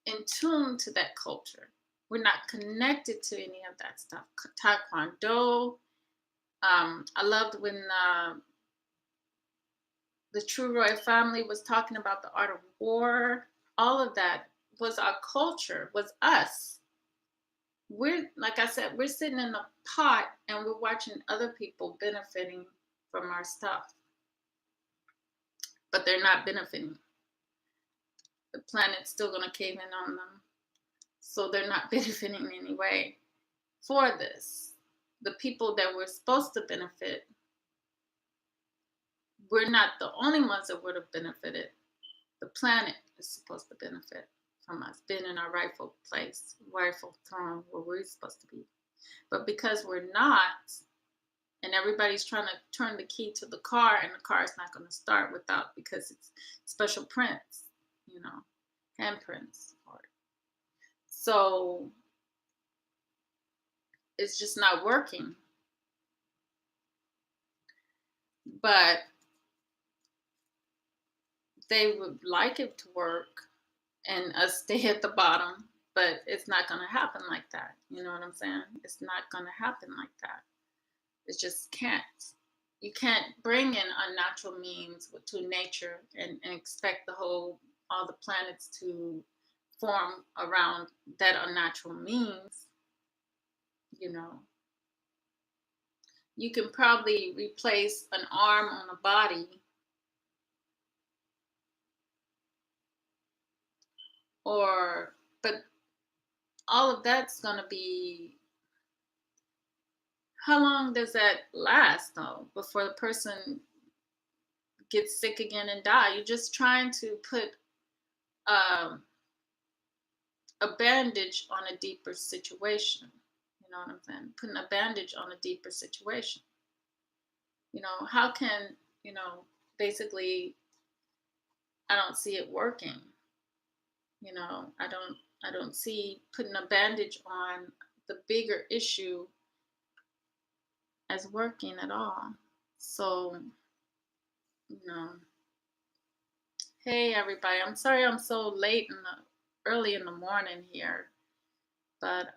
in tune to that culture. We're not connected to any of that stuff. Taekwondo. I loved when the True Roy family was talking about the art of war. All of that was our culture, was us. We're, like I said, we're sitting in a pot and we're watching other people benefiting from our stuff. But they're not benefiting. The planet's still going to cave in on them. So they're not benefiting in any way for this. The people that were supposed to benefit, we're not the only ones that would have benefited. The planet is supposed to benefit from us being in our rightful place, rightful throne where we're supposed to be. But because we're not, and everybody's trying to turn the key to the car, and the car is not going to start without, because it's special prints, handprints. So it's just not working. But they would like it to work and us stay at the bottom, but it's not going to happen like that. You know what I'm saying? It's not going to happen like that. It just can't. You can't bring in unnatural means to nature and expect all the planets to form around that unnatural means. You can probably replace an arm on a body, but all of that's going to be, how long does that last though before the person gets sick again and die? You're just trying to put a bandage on a deeper situation. You know what I'm saying? Putting a bandage on a deeper situation. How can, basically, I don't see it working. I don't see putting a bandage on the bigger issue as working at all. So, hey everybody, I'm sorry I'm so late early in the morning here, but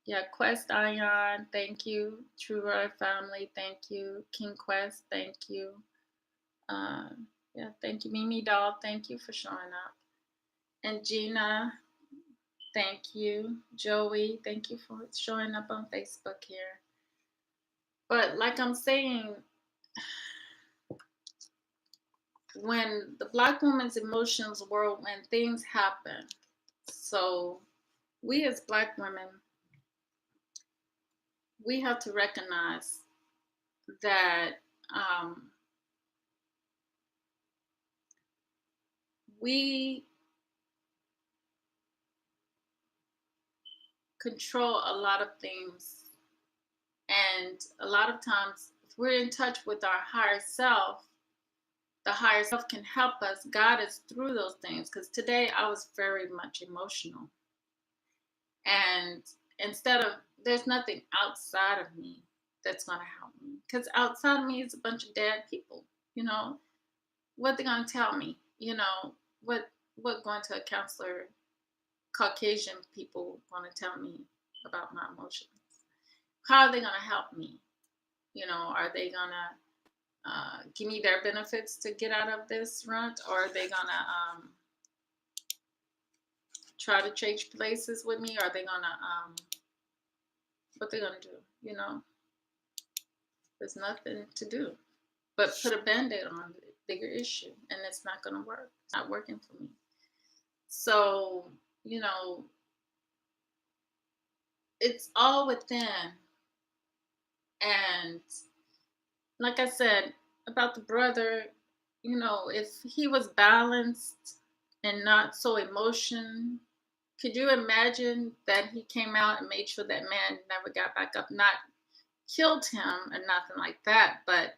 yeah, Quest Ion, thank you. True Roy family, thank you. King Quest, thank you. Yeah, thank you. Mimi Doll, thank you for showing up. And Gina, thank you. Joey, thank you for showing up on Facebook here. But like I'm saying, when the Black woman's emotions whirl, when things happen, so we as Black women, we have to recognize that we control a lot of things. And a lot of times, if we're in touch with our higher self, the higher self can help us, guide us through those things. Because today I was very much emotional. And instead of, there's nothing outside of me that's going to help me. Because outside of me is a bunch of dead people. You know, what they going to tell me? You know, what going to a counselor, Caucasian people going to tell me about my emotions? How are they going to help me? You know, are they going to give me their benefits to get out of this rut, or are they gonna try to change places with me? Are they gonna what they gonna do? You know, there's nothing to do but put a band-aid on the bigger issue, and it's not gonna work. It's not working for me. So, you know, it's all within. And like I said about the brother, you know, if he was balanced and not so emotion, could you imagine that he came out and made sure that man never got back up? Not killed him or nothing like that, but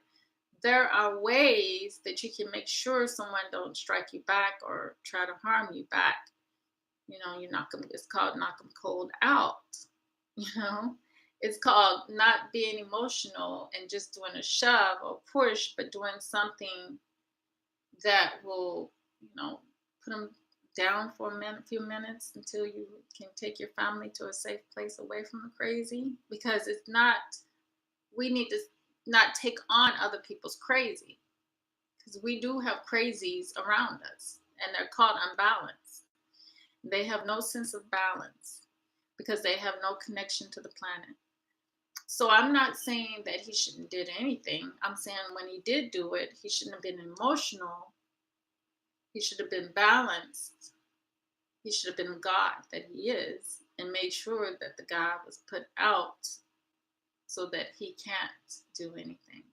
there are ways that you can make sure someone don't strike you back or try to harm you back. You know, you knock them. It's called knock them cold out. You know, it's called not being emotional and just doing a shove or push, but doing something that will, you know, put them down for a minute, few minutes until you can take your family to a safe place away from the crazy. Because it's not, we need to not take on other people's crazy. Because we do have crazies around us, and they're called unbalanced. They have no sense of balance because they have no connection to the planet. So I'm not saying that he shouldn't did anything. I'm saying when he did do it, he shouldn't have been emotional. He should have been balanced. He should have been God that he is and made sure that the God was put out so that he can't do anything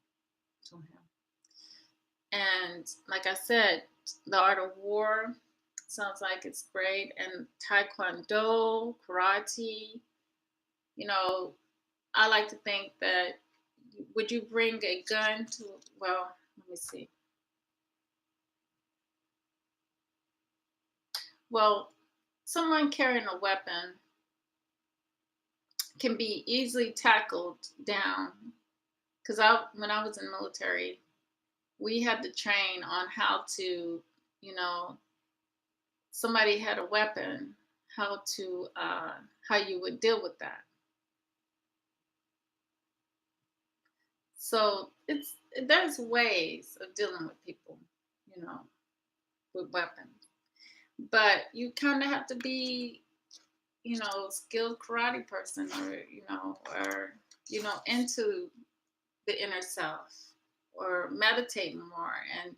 to him. And like I said, the art of war sounds like it's great. And taekwondo, karate, you know, I like to think that would you bring a gun to, well, let me see. Well, someone carrying a weapon can be easily tackled down. Because when I was in the military, we had to train on how to, you know, somebody had a weapon, how you would deal with that. So there's ways of dealing with people, you know, with weapons, but you kind of have to be, you know, skilled karate person, or into the inner self, or meditate more, and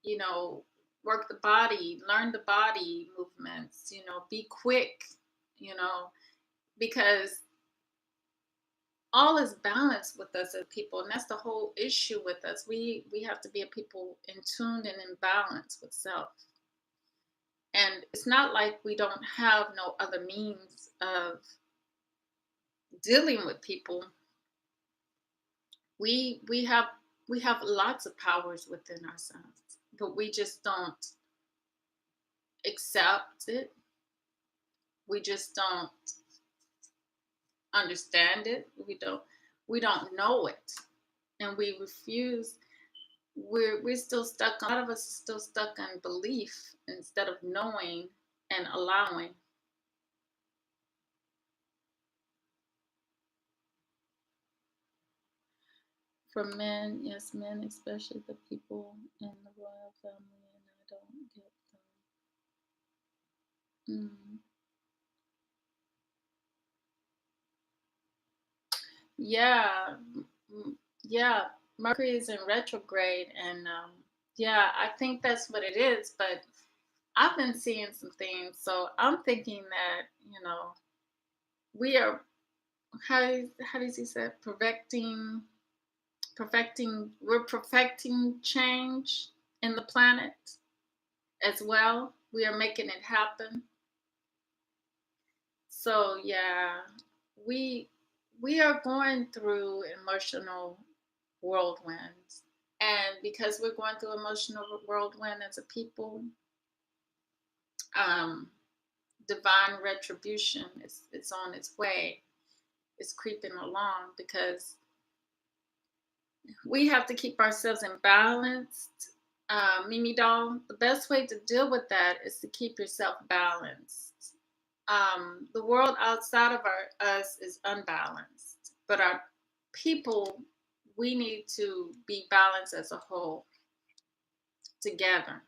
you know, work the body, learn the body movements, you know, be quick, you know, because all is balanced with us as people, and that's the whole issue with us. We have to be a people in tune and in balance with self. And it's not like we don't have no other means of dealing with people. We have lots of powers within ourselves, but we just don't accept it. We just don't understand it. We don't know it, and we refuse. We're still stuck. A lot of us are still stuck on belief instead of knowing and allowing. For men, yes, men, especially the people in the royal family, and I don't get them. Yeah, yeah. Mercury is in retrograde, and yeah, I think that's what it is. But I've been seeing some things, so I'm thinking that we are how does he say we're perfecting change in the planet as well. We are making it happen. So yeah, we we are going through emotional whirlwinds. And because we're going through emotional whirlwind as a people, um, divine retribution is on its way. It's creeping along because we have to keep ourselves in balance. Mimi doll, the best way to deal with that is to keep yourself balanced. The world outside of us is unbalanced, but our people, we need to be balanced as a whole together.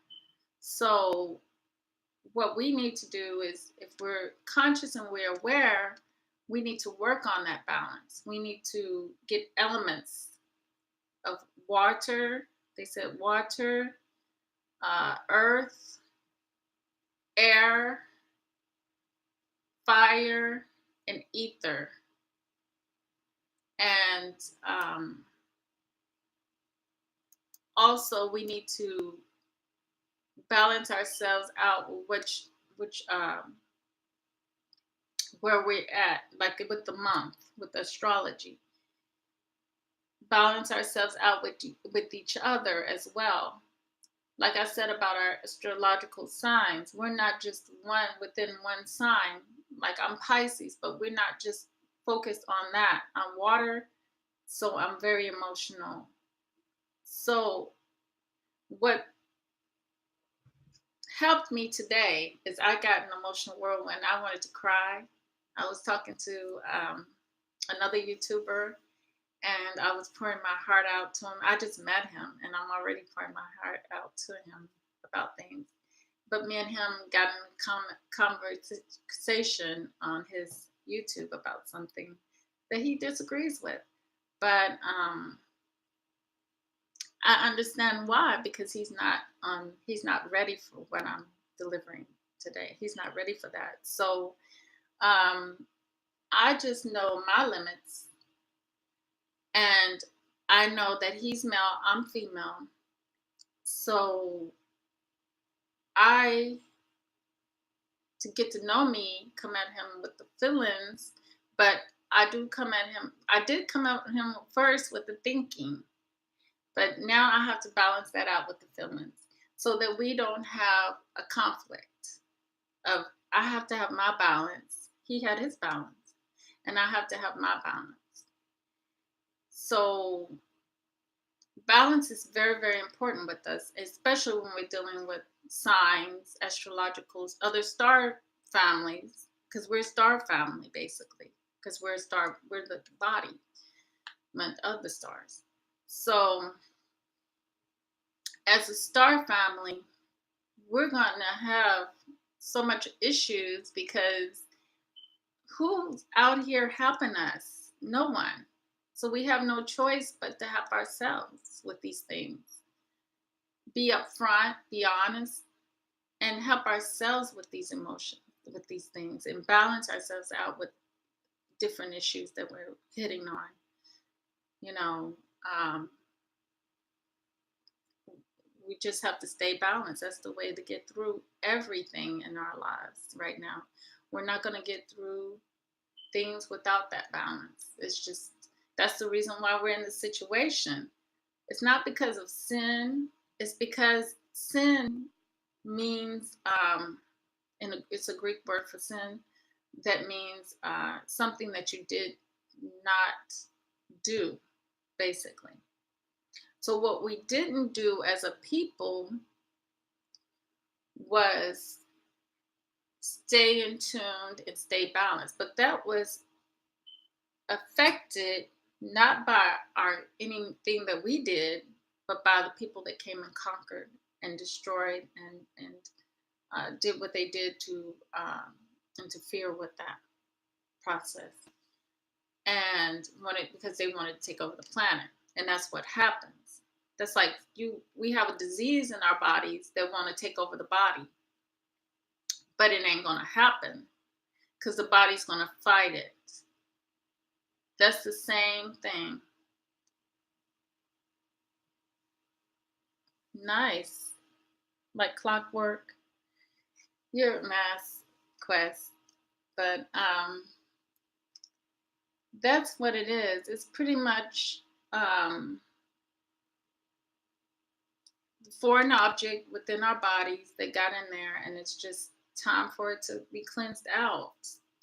So, what we need to do is, if we're conscious and we're aware, we need to work on that balance. We need to get elements of water. They said water, earth, air, fire, and ether. And also, we need to balance ourselves out with which where we're at, like with the month, with astrology. Balance ourselves out with each other as well. Like I said about our astrological signs, we're not just one within one sign. Like I'm Pisces, but we're not just focused on that. I'm water, so I'm very emotional. So what helped me today is I got an emotional whirlwind. I wanted to cry. I was talking to another YouTuber, and I was pouring my heart out to him. I just met him, and I'm already pouring my heart out to him about things. But me and him got in a conversation on his YouTube about something that he disagrees with. But I understand why, because he's not ready for what I'm delivering today. He's not ready for that. So um, I just know my limits, and I know that he's male, I'm female. So I, to get to know me, come at him with the feelings, but I did come at him first with the thinking, but now I have to balance that out with the feelings so that we don't have a conflict of, I have to have my balance. He had his balance, and I have to have my balance. So balance is very, very important with us, especially when we're dealing with signs, astrologicals, other star families, because we're a star family basically, because we're the body of the stars. So as a star family, we're going to have so much issues because who's out here helping us? No one. So we have no choice but to help ourselves with these things. Be upfront, be honest, and help ourselves with these emotions, with these things, and balance ourselves out with different issues that we're hitting on. You know, um, we just have to stay balanced. That's the way to get through everything in our lives right now. We're not going to get through things without that balance. It's just, that's the reason why we're in this situation. It's not because of sin, it's because sin means, and it's a Greek word for sin, that means something that you did not do, basically. So, what we didn't do as a people was stay in tuned and stay balanced. But that was affected not by anything that we did, but by the people that came and conquered and destroyed and did what they did to interfere with that process, and wanted, because they wanted to take over the planet. And that's what happens. That's like we have a disease in our bodies that want to take over the body. but it ain't gonna happen because the body's gonna fight it. That's the same thing. Nice. Like clockwork. You're a math quest. But that's what it is. It's pretty much um, foreign object within our bodies that got in there, and it's just time for it to be cleansed out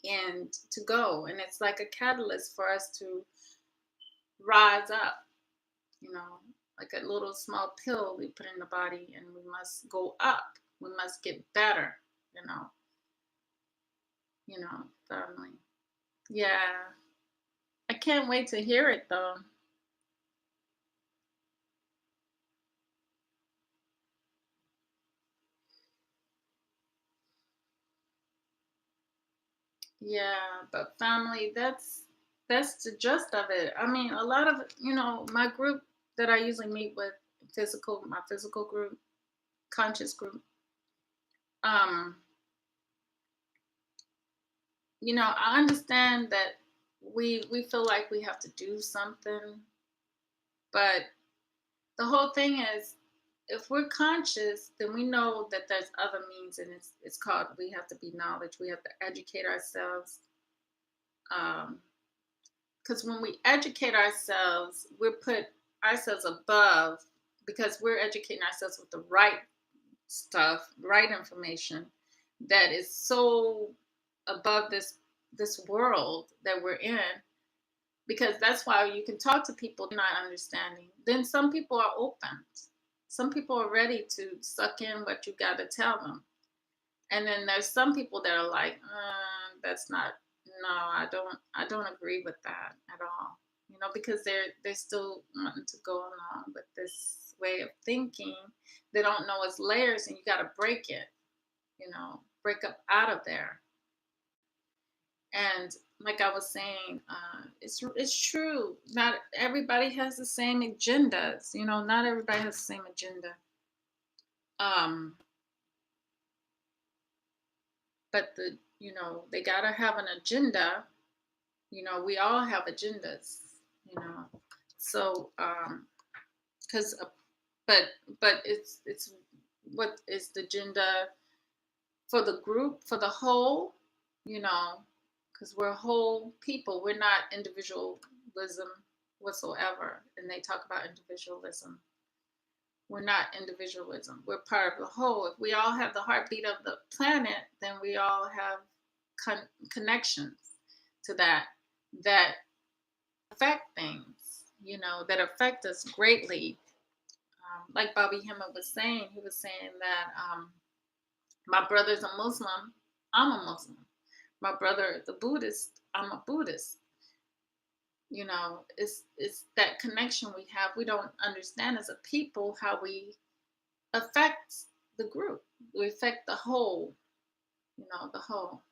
and to go. And it's like a catalyst for us to rise up, you know, like a little small pill we put in the body, and we must go up. We must get better, you know, family. Yeah. I can't wait to hear it though. Yeah, but family, that's the gist of it. I mean, a lot of, my group that I usually meet with, my physical group, conscious group, um, I understand that we feel like we have to do something, but the whole thing is if we're conscious, then we know that there's other means, and it's called, we have to be knowledge. We have to educate ourselves. Because when we educate ourselves, we put ourselves above, because we're educating ourselves with the right stuff, right information that is so above this world that we're in. Because that's why you can talk to people not understanding. Then some people are open. Some people are ready to suck in what you got to tell them. And then there's some people that are like, that's not, no, I don't agree with that at all. Because they're still wanting to go along with this way of thinking. They don't know it's layers, and you got to break it. Break up out of there. And like I was saying, it's true. Not everybody has the same agendas. Not everybody has the same agenda. Um, but they gotta have an agenda. We all have agendas. You know, so because but it's what is the agenda for the group, for the whole. Because we're whole people. We're not individualism whatsoever. And they talk about individualism. We're not individualism. We're part of the whole. If we all have the heartbeat of the planet, then we all have connections to that affect things, that affect us greatly. Like Bobby Hemmett was saying, he was saying that my brother's a Muslim, I'm a Muslim. My brother is a Buddhist, I'm a Buddhist. It's that connection we have. We don't understand as a people how we affect the group. We affect the whole, the whole.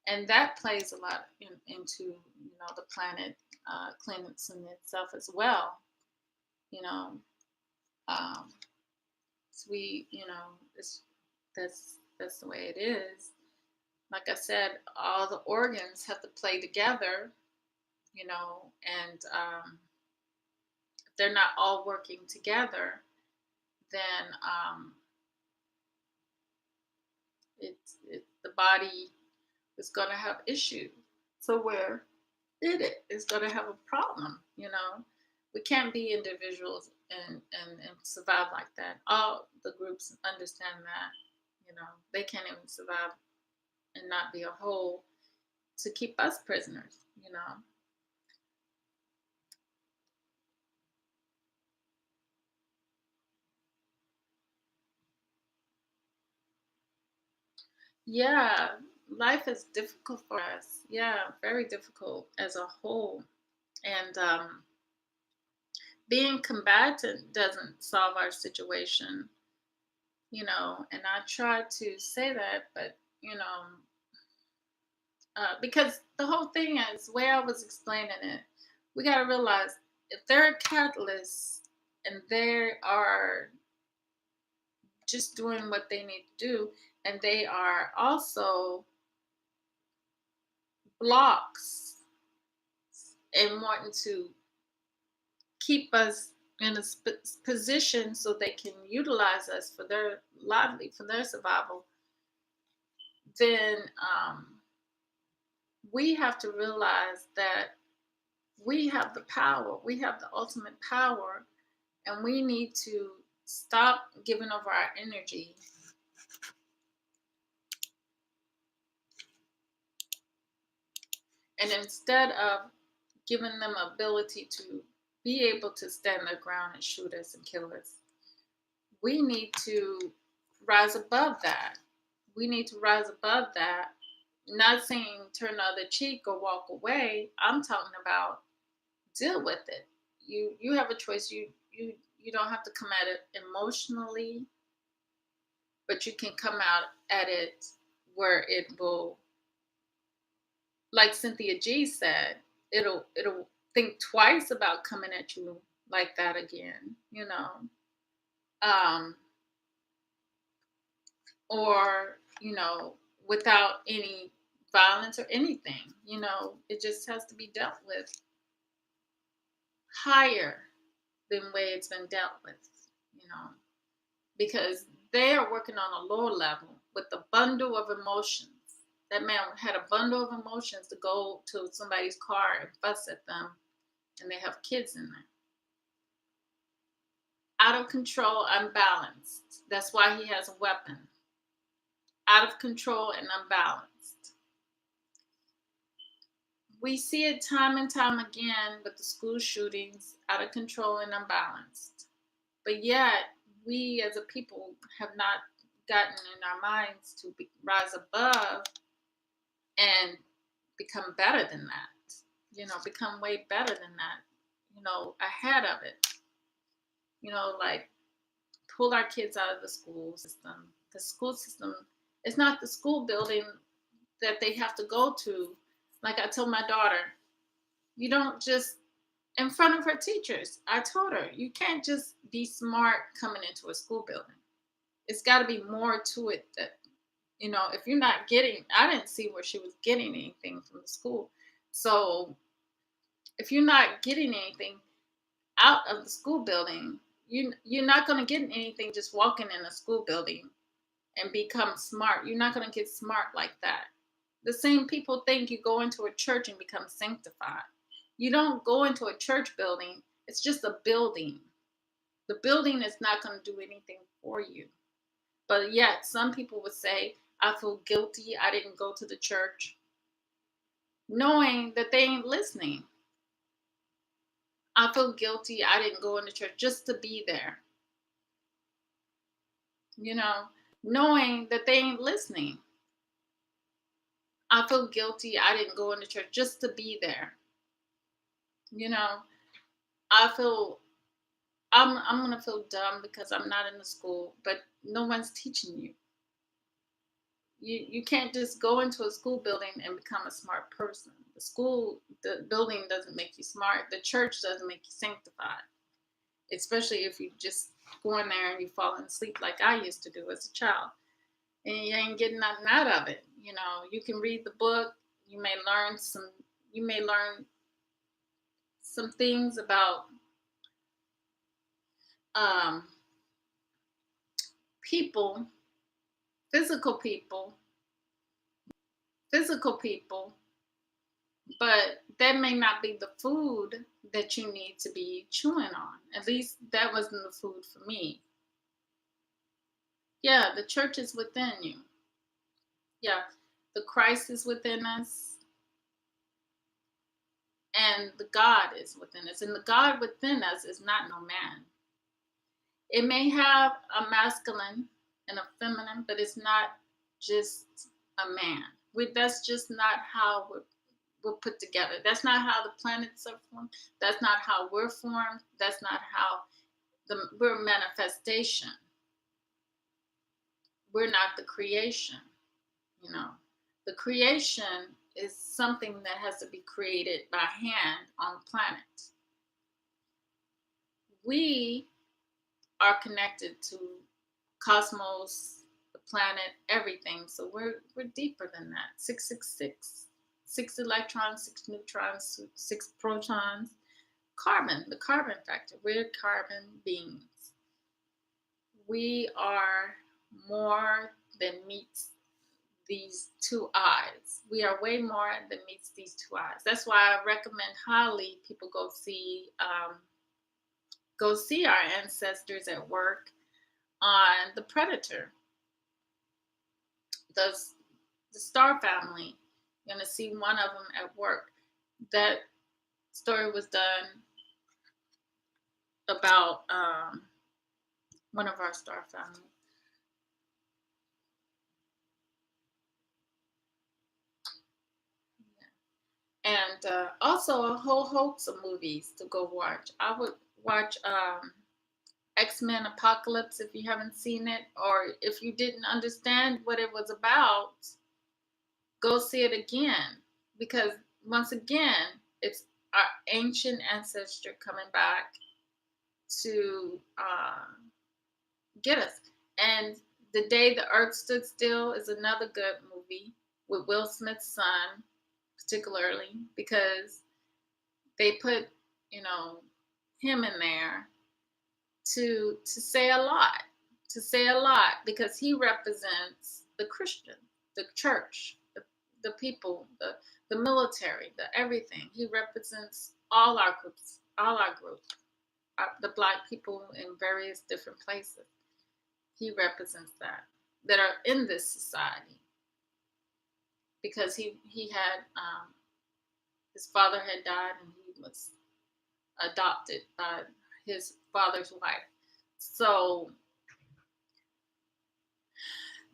And that plays a lot into, the planet cleansing itself as well. You know, so that's the way it is. Like I said, all the organs have to play together, and if they're not all working together, then the body is going to have issues. So where it is going to have a problem, we can't be individuals and survive like that. All the groups understand that, they can't even survive and not be a whole to keep us prisoners. Yeah, life is difficult for us. Yeah, very difficult as a whole. And being combatant doesn't solve our situation, and I try to say that, but, because the whole thing is, the way I was explaining it, we got to realize if they're a catalyst and they are just doing what they need to do, and they are also blocks and wanting to keep us in a position so they can utilize us for their for their survival, then we have to realize that we have the power. We have the ultimate power, and we need to stop giving over our energy and instead of giving them ability to be able to stand their ground and shoot us and kill us, we need to rise above that. We need to rise above that. Not saying turn the other cheek or walk away. I'm talking about deal with it. You have a choice. You don't have to come at it emotionally, but you can come out at it where it will, like Cynthia G said, it'll think twice about coming at you like that again, um, or without any violence or anything. It just has to be dealt with higher than way it's been dealt with, you know, because they are working on a lower level with a bundle of emotions. That man had a bundle of emotions to go to somebody's car and fuss at them, and they have kids in there. Out of control, unbalanced. That's why he has a weapon. Out of control and unbalanced. We see it time and time again with the school shootings, out of control and unbalanced. But yet, we as a people have not gotten in our minds to rise above and become better than that. Become way better than that, ahead of it. Like pull our kids out of the school system. The school system is not the school building that they have to go to. Like I told my daughter, you don't just, in front of her teachers, I told her, you can't just be smart coming into a school building. It's got to be more to it that, if you're not getting, I didn't see where she was getting anything from the school. So if you're not getting anything out of the school building, you're not going to get anything just walking in a school building and become smart. You're not going to get smart like that. The same people think you go into a church and become sanctified. You don't go into a church building. It's just a building. The building is not going to do anything for you. But yet some people would say, I feel guilty. I didn't go to the church. Knowing that they ain't listening. I feel guilty. I didn't go into church just to be there. Knowing that they ain't listening. I feel guilty. I didn't go into church just to be there. I feel I'm gonna feel dumb because I'm not in the school, but no one's teaching you. You can't just go into a school building and become a smart person. The building doesn't make you smart. The church doesn't make you sanctified. Especially if you just go in there and you fall asleep like I used to do as a child. And you ain't getting nothing out of it. You can read the book, you may learn some things about people, physical people, but that may not be the food that you need to be chewing on. At least that wasn't the food for me. Yeah, the church is within you. Yeah, the Christ is within us, and the God is within us. And the God within us is not no man. It may have a masculine and a feminine, but it's not just a man. That's just not how we're put together. That's not how the planets are formed. That's not how we're formed. That's not how we're manifestation. We're not the creation. The creation is something that has to be created by hand on the planet. We are connected to cosmos, the planet, everything. So we're deeper than that. 666, 6 electrons, 6 neutrons, 6 protons. Carbon, the carbon factor. We're carbon beings. We are more than meets these two eyes. We are way more than meets these two eyes. That's why I recommend highly people go see our ancestors at work on the Predator, the Star Family. You're gonna see one of them at work. That story was done about one of our Star Family. And also a whole host of movies to go watch. I would watch X-Men Apocalypse if you haven't seen it, or if you didn't understand what it was about, go see it again. Because once again, it's our ancient ancestor coming back to get us. And The Day the Earth Stood Still is another good movie with Will Smith's son, particularly because they put, him in there to say a lot, because he represents the Christian, the church, the people, the military, the everything. He represents all our groups, the Black people in various different places. He represents that are in this society, because he had his father had died and he was adopted by his father's wife. So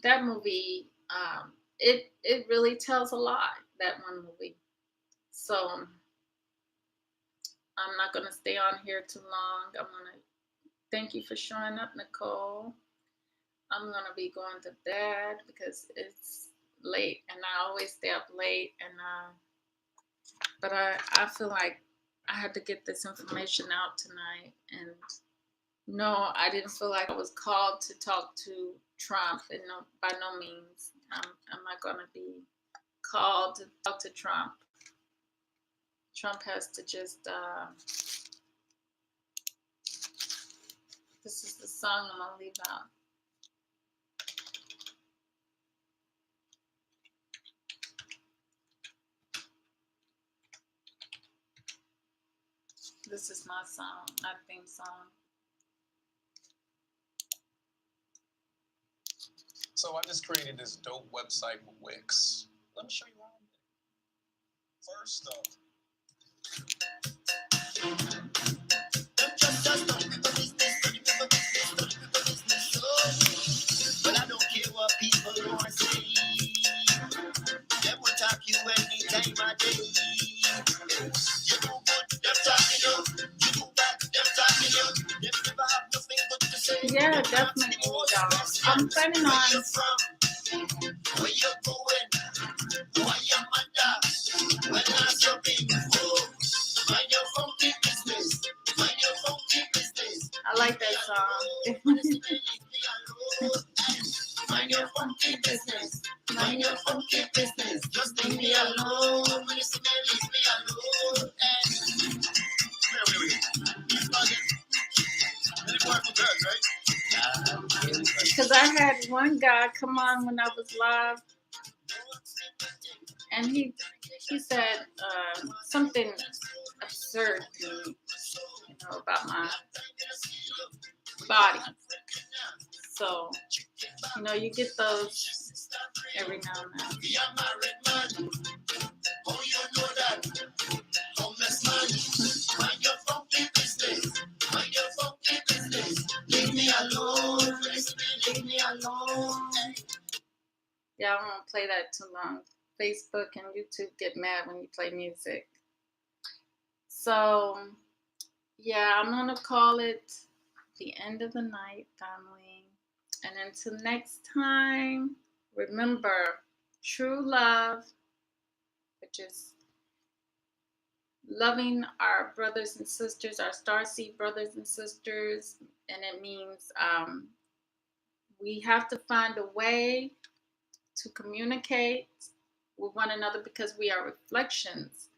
that movie, it really tells a lot, that one movie. So I'm not going to stay on here too long. I'm going to thank you for showing up, Nicole. I'm going to be going to bed because it's late, and I always stay up late. But I feel like I had to get this information out tonight. And no, I didn't feel like I was called to talk to Trump, and no, by no means. I'm not going to be called to talk to Trump. Trump has to just, this is the song I'm going to leave out. This is my song, my theme song. So I just created this dope website with Wix. Let me show you how I did it. First off, but I don't care what people want to say. They will talk you any time of day. You do good, them talking you. You do bad, them talking you. They never have nothing good to say. Yeah, definitely, y'all. I'm planning on. Where you going? Why you mother? When I shopping, mind your funky business. Mind your funky business. I like that song. Mind your funky business. Mind your funky business. Just leave me alone. When you see me, leave me alone. Because I had one guy come on when I was live, and he said something absurd to me, about my body. So, you get those every now and then. Oh, you know that. Homeless man. Mind your funky business. Mind your funky business. Leave me alone. Leave me alone. Yeah, I won't play that too long. Facebook and YouTube get mad when you play music. So, yeah, I'm going to call it the end of the night, family. And until next time, remember, true love, which is loving our brothers and sisters, our starseed brothers and sisters, and it means We have to find a way to communicate with one another because we are reflections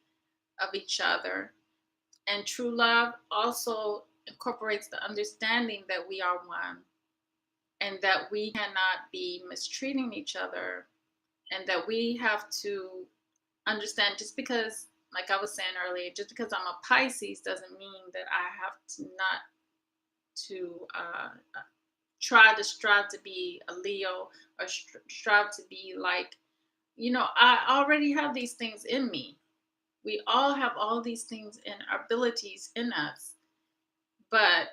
of each other. And true love also incorporates the understanding that we are one and that we cannot be mistreating each other, and that we have to understand just because, like I was saying earlier, just because I'm a Pisces doesn't mean that I have to not to try to strive to be a Leo or strive to be like, I already have these things in me. We all have all these things and abilities in us. But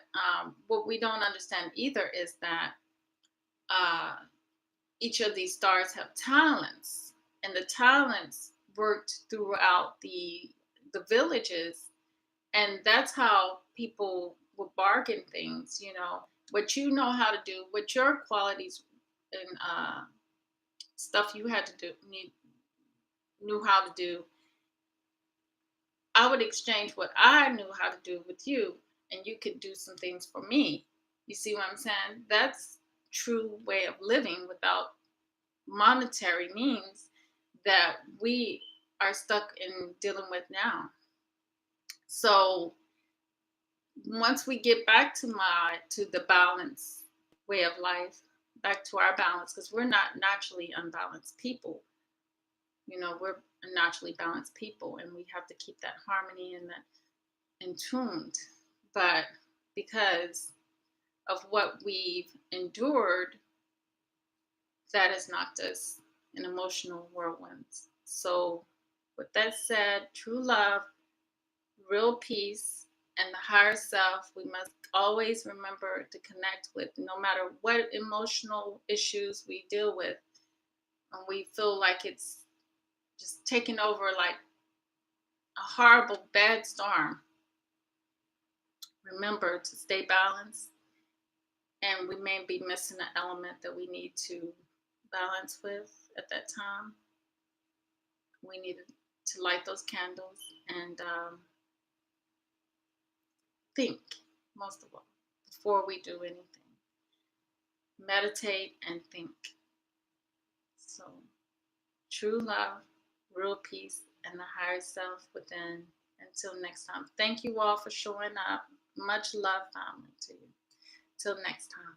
what we don't understand either is that uh, each of these stars have talents, and the talents worked throughout the villages, and that's how people would bargain things. What you know how to do, what your qualities and stuff you had to do, knew how to do. I would exchange what I knew how to do with you, and you could do some things for me. You see what I'm saying? That's true way of living without monetary means that we are stuck in dealing with now. So once we get back to the balance way of life, back to our balance, because we're not naturally unbalanced people. We're naturally balanced people, and we have to keep that harmony and that in tuned. But because of what we've endured, that has knocked us in emotional whirlwinds. So, with that said, true love, real peace, and the higher self, we must always remember to connect with, no matter what emotional issues we deal with. And we feel like it's just taking over like a horrible, bad storm. Remember to stay balanced, and we may be missing an element that we need to balance with at that time. We need to light those candles and think, most of all, before we do anything. Meditate and think. So, true love, real peace, and the higher self within. Until next time. Thank you all for showing up. Much love, family, to you. Till next time.